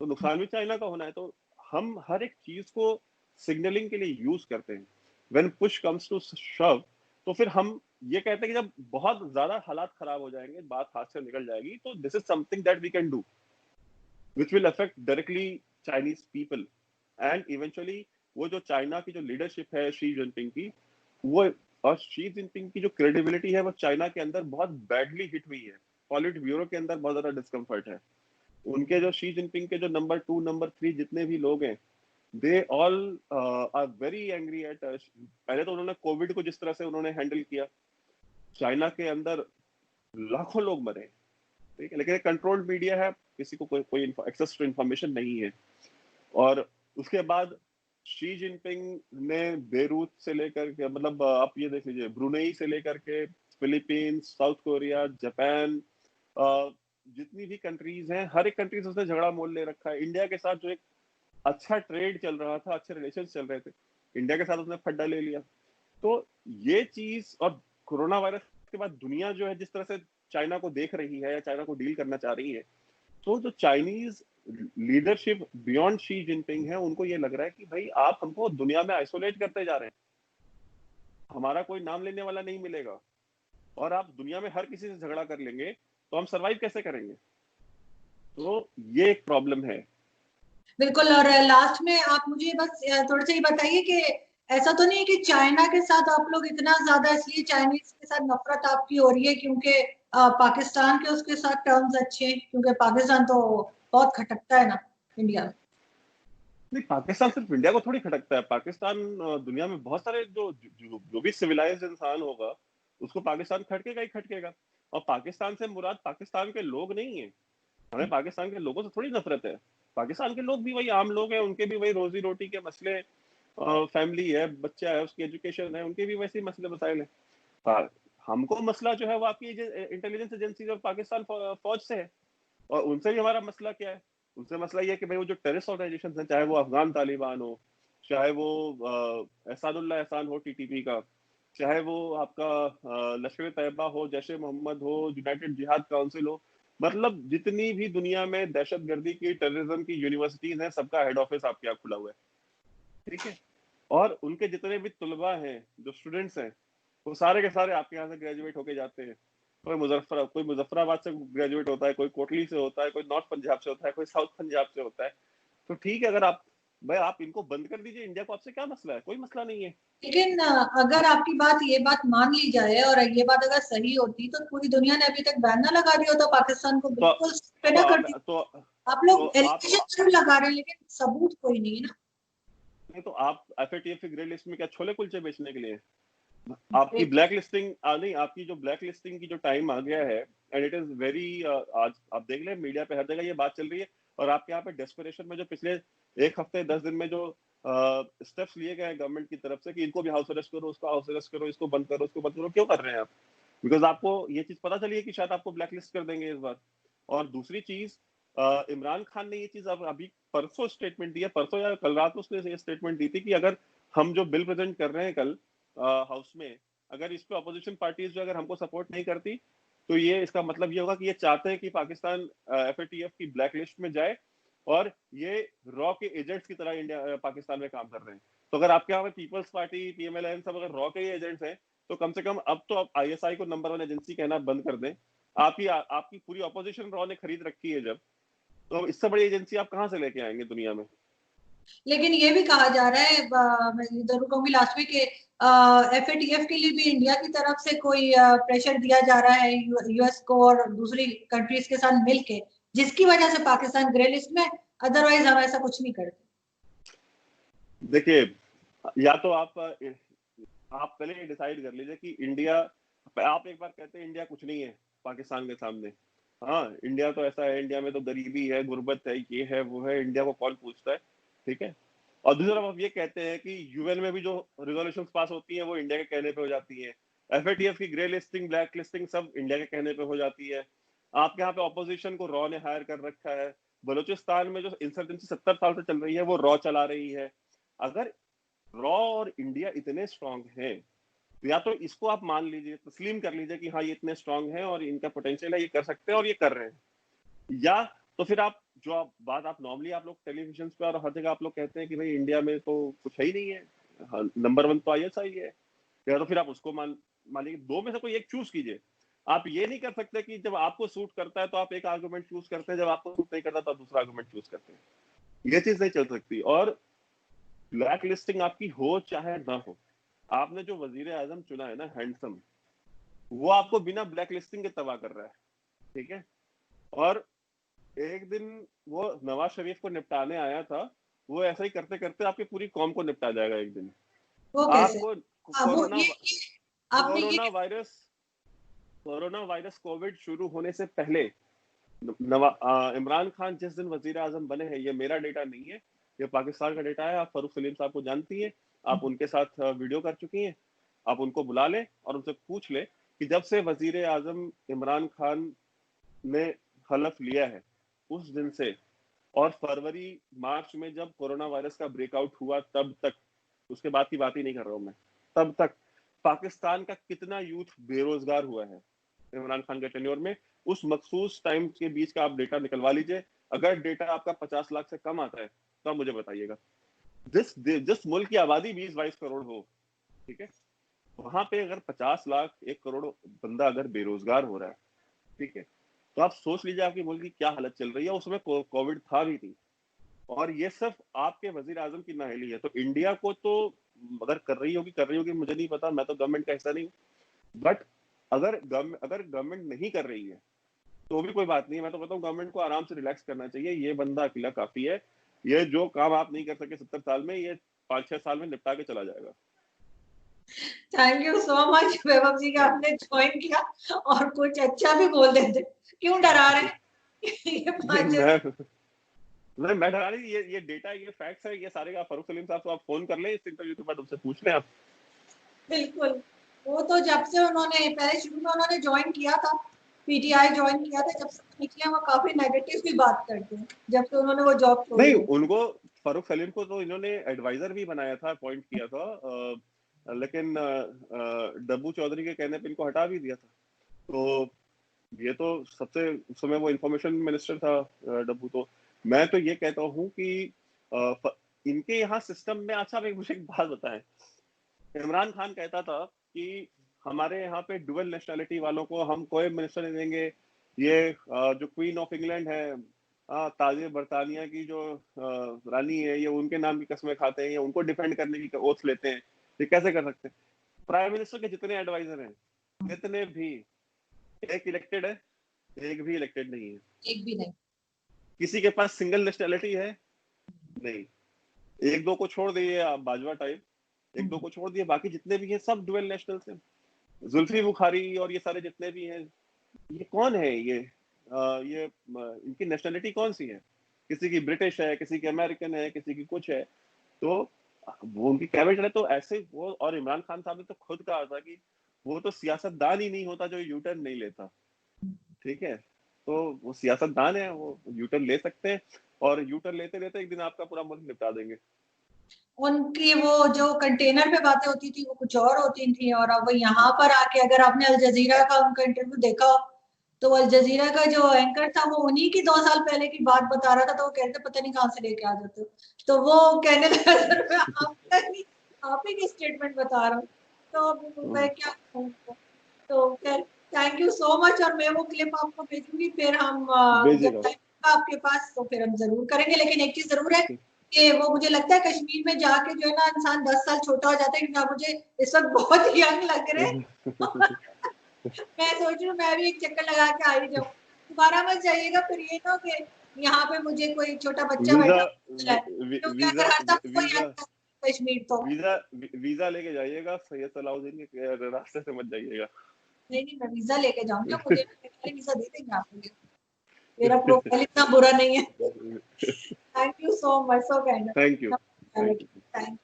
तो नुकसान भी चाइना का होना है। तो हम हर एक चीज को सिग्नलिंग के लिए यूज करते हैं। व्हेन पुश कम्स टू शव, तो फिर हम ये कहते हैं कि जब बहुत ज्यादा हालात खराब हो जाएंगे, बात हाथ से निकल जाएगी, तो this is something that we can do which will affect directly Chinese people and eventually. वो जो चाइना की जो लीडरशिप है शी जिनपिंग की, वो और शी जिनपिंग की जो क्रेडिबिलिटी है वो चाइना के अंदर बहुत बैडली हिट हुई है। पॉलिट ब्यूरो के अंदर बहुत ज्यादा डिस्कम्फर्ट है। उनके जो शी जिनपिंग के जो नंबर 2 नंबर 3 जितने भी लोग हैं, they all are very angry at. पहले तो उन्होंने कोविड को जिस तरह से उन्होंने हैंडल किया, चाइना के अंदर लाखों लोग मरे, ठीक है, लेकिन कंट्रोल्ड मीडिया है, किसी को कोई एक्सेस टू इंफॉर्मेशन नहीं है। और उसके बाद शी जिनपिंग ने बेरूत से लेकर के, मतलब आप ये देख लीजिए, ब्रुनेई से लेकर के फिलीपींस, साउथ कोरिया, जापान, जितनी भी कंट्रीज हैं, हर एक कंट्री से उसने झगड़ा मोल ले रखा है। इंडिया के साथ जो एक अच्छा ट्रेड चल रहा था, अच्छे रिलेशन चल रहे थे, इंडिया के साथ उसने फड्डा ले लिया। तो ये चीज, और कोरोना वायरस के बाद दुनिया जो है जिस तरह से चाइना को देख रही है या चाइना को डील करना चाह रही है, तो जो Chinese leadership beyond Xi Jinping है, उनको ये लग रहा है कि भाई आप हमको दुनिया में आइसोलेट करते जा रहे हैं, हमारा कोई नाम लेने वाला नहीं मिलेगा, और आप दुनिया में हर किसी से झगड़ा कर लेंगे तो हम सरवाइव कैसे करेंगे। तो ये एक प्रॉब्लम है। बिल्कुल। और लास्ट में आप मुझे बस थोड़ा सा ये बताइए कि ऐसा तो नहीं है कि चाइना के साथ आप लोग इतना ज्यादा इसलिए चाइनीज के साथ नफरत आपकी हो रही है क्योंकि पाकिस्तान के उसके साथ टर्म्स अच्छे हैं, क्योंकि पाकिस्तान तो बहुत खटकता है ना इंडिया में। नहीं, पाकिस्तान सिर्फ इंडिया को थोड़ी खटकता है। पाकिस्तान दुनिया में बहुत सारे जो भी सिविलाइज्ड इंसान होगा, उसको पाकिस्तान खटकेगा ही खटकेगा। और पाकिस्तान से मुराद पाकिस्तान के लोग नहीं है, हमें पाकिस्तान के लोगों से थोड़ी नफरत है। पाकिस्तान के लोग भी वही आम लोग हैं, उनके भी वही रोजी रोटी के मसले, फैमिली है, बच्चा है, उसकी एजुकेशन है, उनके भी वैसे ही मसले मसाइल है। हमको मसला जो है वो आपकी इंटेलिजेंस एजेंसी और पाकिस्तान फौज से है। और उनसे भी हमारा मसला क्या है? उनसे मसला ये है कि भाई वो जो टेररिस्ट ऑर्गेनाइजेशन है, चाहे वो अफगान तालिबान हो, चाहे वो एहसानुल्लाह एहसान हो टीटीपी का, चाहे वो आपका लश्कर तैयबा हो, जैश ए मोहम्मद हो, यूनाइटेड जिहाद काउंसिल हो, मतलब जितनी भी दुनिया में दहशतगर्दी की, टेररिज्म की यूनिवर्सिटीज हैं, सबका हेड ऑफिस आपके यहाँ खुला हुआ है, ठीक है। और उनके जितने भी तुलबा हैं, जो स्टूडेंट्स हैं, वो सारे के सारे आपके यहाँ से ग्रेजुएट होके जाते हैं। कोई मुजफ्फराबाद से ग्रेजुएट होता है, कोई कोटली से होता है, कोई नॉर्थ पंजाब से होता है, कोई साउथ पंजाब से होता है। तो ठीक है, अगर आप भाई आप इनको बंद कर दीजिए, इंडिया को आपसे क्या मसला है? कोई मसला नहीं है। लेकिन अगर आपकी ये बात मान ली जाए और ये बात अगर सही होती तो पूरी दुनिया ने अभी तक बैन ना लगा दिया होता, पाकिस्तान को तो बिल्कुल पे तो ना कर आप दी। तो आप तो लोग आप एलिगेशन जरूर लगा रहे हैं लेकिन सबूत कोई नहीं है नहीं, तो आप एफएटीएफ की ग्रे लिस्ट में क्या छोले कुलचे बेचने के लिए? आपकी ना। ब्लैक लिस्टिंग नहीं, आपकी जो ब्लैक लिस्टिंग की जो टाइम आ गया है, एंड इट इज वेरी, आज आप देख लें मीडिया पे हर जगह ये बात चल रही है। और आपके यहाँ पे डेस्परेशन में जो पिछले एक हफ्ते 10 दिन में जो स्टेप्स लिए गए गवर्नमेंट की तरफ से कि इनको भी हाउस अरेस्ट करो, उसको हाउस अरेस्ट करो, इसको बंद करो, उसको बंद करो, क्यों कर रहे हैं आप? बिकॉज आपको ये चीज पता चली है कि शायद आपको ब्लैक लिस्ट कर देंगे इस बार। और दूसरी चीज, इमरान खान ने ये चीज अब अभी परसों स्टेटमेंट दिया, परसों या कल रात को उसने ये स्टेटमेंट दी थी कि अगर हम जो बिल प्रेजेंट कर रहे हैं कल हाउस में, अगर इस पे अपोजिशन पार्टीज जो अगर हमको सपोर्ट नहीं करती, तो ये इसका मतलब ये होगा कि ये चाहते हैं कि पाकिस्तान एफएटीएफ की ब्लैक लिस्ट में जाए, और ये रॉ के एजेंट्स की तरह इंडिया पाकिस्तान में काम कर रहे हैं। तो अगर आपके यहाँ पे पीपल्स पार्टी, पीएमएलएन सब अगर रॉ के एजेंट्स हैं, तो कम से कम अब तो आप आईएसआई को नंबर 1 एजेंसी कहना बंद कर दें। आपकी पूरी ऑपोजिशन रॉ ने खरीद रखी है जब, तो अब इससे बड़ी एजेंसी आप कहाँ से लेके आएंगे दुनिया में? लेकिन ये भी कहा जा रहा है, मैं जरूर कहूंगी लास्ट में, कि एफएटीएफ के लिए भी इंडिया की तरफ से कोई प्रेशर दिया जा रहा है यूएस को और दूसरी कंट्रीज के साथ मिलके, जिसकी वजह से पाकिस्तान ग्रे लिस्ट में। अदरवाइज हम ऐसा कुछ नहीं करते। देखिए, या तो आप पहले ये डिसाइड कर लीजिए कि इंडिया, आप एक बार कहते हैं इंडिया कुछ नहीं है पाकिस्तान के सामने। हाँ, इंडिया तो ऐसा है, इंडिया में तो गरीबी है, गुर्बत है, ये है वो है, इंडिया को कौन पूछता है, ठीक है। और दूसरी तरफ आप ये कहते हैं कि यूएन में भी जो रिजोल्यूशंस पास होती हैं वो इंडिया के कहने पे हो जाती है, एफएटीएफ की ग्रे लिस्टिंग, ब्लैक लिस्टिंग सब इंडिया के कहने पे हो जाती है। आपके यहाँ पे ऑपोजिशन को रॉ ने हायर कर रखा है। बलूचिस्तान में जो इंसर्जेंसी 70 साल से चल रही है वो रॉ चला रही है। अगर रॉ और इंडिया इतने स्ट्रांग हैं, तो या तो इसको आप मान लीजिए, तस्लीम कर लीजिए कि हाँ ये इतने स्ट्रांग हैं और इनका पोटेंशियल है, ये कर सकते हैं और ये कर रहे हैं, या तो फिर आप जो बात आप नॉर्मली आप लोग टेलीविजन पे और हर जगह आप लोग कहते हैं कि भाई इंडिया में तो कुछ है ही नहीं है, नंबर 1 तो आईएसआई है, या तो फिर आप उसको मान लीजिए, दो में से कोई एक चूज कीजिए। आप ये नहीं कर सकते कि जब आपको सूट करता है तो आप एक आर्गुमेंट चूज करते हैं, जब आपको सूट नहीं करता तो आप दूसरा आर्गुमेंट चूज करते हैं। ये चीज नहीं चल सकती। और ब्लैक लिस्टिंग आपकी हो चाहे ना हो, आपने जो वजीर आजम चुना है ना, हैंडसम, वो आपको बिना ब्लैक लिस्टिंग के तबाह कर रहा है, ठीक है। और एक दिन वो नवाज शरीफ को निपटाने आया था, वो ऐसा ही करते करते आपकी पूरी कौम को निपटा जाएगा एक दिन। वो कैसे? आपको वो आपने ये कोरोना वायरस कोविड शुरू होने से पहले इमरान खान जिस दिन वजीर आजम बने हैं, ये मेरा डेटा नहीं है, ये पाकिस्तान का डेटा है, आप फारूक सलीम साहब को जानती है, आप उनके साथ वीडियो कर चुकी हैं, आप उनको बुला ले और उनसे पूछ ले कि जब से वजीर आजम इमरान खान ने हलफ लिया है उस दिन से, और फरवरी मार्च में जब कोरोना वायरस का ब्रेकआउट हुआ तब तक, उसके बाद की बात ही नहीं कर रहा हूं मैं, तब तक पाकिस्तान का कितना यूथ बेरोजगार हुआ है इमरान खान के टेन्योर में, उस मखसूस टाइम के बीच का आप डेटा निकलवा लीजिए। अगर डेटा आपका 50 लाख से कम आता है तो आप मुझे बताइएगा। जिस मुल्क की आबादी 20-22 करोड़ हो, ठीक है, वहां पे अगर 50 लाख 1 करोड़ बंदा अगर बेरोजगार हो रहा है, ठीक है, तो आप सोच लीजिए आपके मुल्क की क्या हालत चल रही है। उसमें कोविड था भी नहीं, और ये सिर्फ आपके वजीर आजम की नाअहली है। तो इंडिया को तो अगर कर रही होगी मुझे नहीं पता, मैं तो गवर्नमेंट का हिस्सा नहीं हूँ, बट अगर गवर्नमेंट नहीं कर रही है तो भी कोई बात नहीं है। मैं तो कहता हूँ गवर्नमेंट को आराम से रिलैक्स करना चाहिए, ये बंदा अकेला काफी है, ये जो काम आप नहीं कर सके 70 साल में, ये 5-6 साल में निपटा के चला जाएगा। Thank you so much Vaibhav जी का आपने ज्वाइन किया और कुछ अच्छा भी बोल देते, क्यों डरा रहे हैं? मैं डरा नहीं, ये डेटा, ये फैक्ट्स है, ये सारे का फारूक सलीम साहब को आप फोन कर ले इस इंटरव्यू के बाद, उनसे पूछ लें आप। बिल्कुल, वो तो जब से उन्होंने पहले शुरू में उन्होंने ज्वाइन किया था, पीटीआई ज्वाइन किया था, जब से निकले वो काफी नेगेटिव भी बात करते हैं, जब से उन्होंने वो जॉब छोड़ी नहीं, है। उनको फारूक सलीम को तो इन्होंने एडवाइजर भी बनाया था, अपॉइंट किया था, लेकिन डब्बू चौधरी के कहने पे इनको हटा भी दिया था। तो ये तो सबसे, उस समय वो इंफॉर्मेशन मिनिस्टर था डब्बू। तो मैं तो ये कहता हूँ कि इनके यहाँ सिस्टम में, अच्छा मुझे एक बात बताएं, इमरान खान कहता था कि हमारे यहाँ पे डुअल नेशनैलिटी वालों को हम कोई मिनिस्टर नहीं देंगे, ये जो क्वीन ऑफ इंग्लैंड है, ताजे बरतानिया की जो रानी है, ये उनके नाम की कस्में खाते हैं, ये उनको डिफेंड करने की ओथ लेते हैं, ये कैसे कर सकते हैं? प्राइम मिनिस्टर के जितने एडवाइजर हैं, जितने भी, एक इलेक्टेड है, एक भी इलेक्टेड नहीं है, एक भी नहीं। किसी के पास सिंगल नेशनैलिटी है नहीं, एक दो को छोड़ दिए आप, बाजवा टाइप, एक दो को छोड़ दिए, बाकी जितने भी हैं सब डुअल नेशनल्स हैं। जुल्फी बुखारी और ये सारे जितने भी हैं, ये कौन है? ये इनकी नेशनलिटी कौन सी है? किसी की ब्रिटिश है, किसी की अमेरिकन है, किसी की कुछ है। तो वो उनकी कैबिनेट है, तो ऐसे वो, और इमरान खान साहब ने तो खुद कहा था कि वो तो सियासतदान ही नहीं होता जो यू टर्न नहीं लेता, ठीक है। तो वो सियासतदान है, वो यू टर्न ले सकते हैं, और यू टर्न लेते लेते एक दिन आपका पूरा मुल्क निपटा देंगे। उनकी वो जो कंटेनर पे बातें होती थी वो कुछ और होती थी, और अब यहाँ पर आके, अगर आपने अल जजीरा का उनका इंटरव्यू देखा हो, तो अल जजीरा का जो एंकर था वो उन्हीं की 2 साल पहले की बात बता रहा था, तो वो कहते पता नहीं कहाँ से लेके आ जाते हो, तो वो कहने लगा सर मैं आप ही की स्टेटमेंट बता रहा हूँ, तो मैं क्या कहूँ। तो थैंक यू सो मच, और मैं वो क्लिप आपको भेजूंगी, फिर हम जब भेजिएगा। टाइम होगा आपके पास तो फिर हम जरूर करेंगे। लेकिन एक चीज जरूर है कि वो मुझे लगता है कश्मीर में जाके जो है ना इंसान 10 साल छोटा हो जाता है, क्योंकि आप मुझे इस वक्त बहुत यंग लग रहे हैं। मैं सोच रही हूँ मैं भी एक चक्कर लगा के आ ही जाऊँ, दोबारा मत जाइएगा फिर ये ना कि यहाँ पे मुझे कोई छोटा बच्चा वीजा बैठा है, क्योंकि वीजा अगर हर दफा कोई वीजा आता है कश्मीर तो वीजा वीजा लेके जाइएगा, सैयद सलाउद्दीन के रास्ते से मत जाइएगा। नहीं, मैं वीजा लेके जाऊंगी, मुझे वीजा दे देंगे आप मुझे, मेरा प्रोफाइल इतना बुरा नहीं है। Thank you so much, so kind. Thank you. Thank you.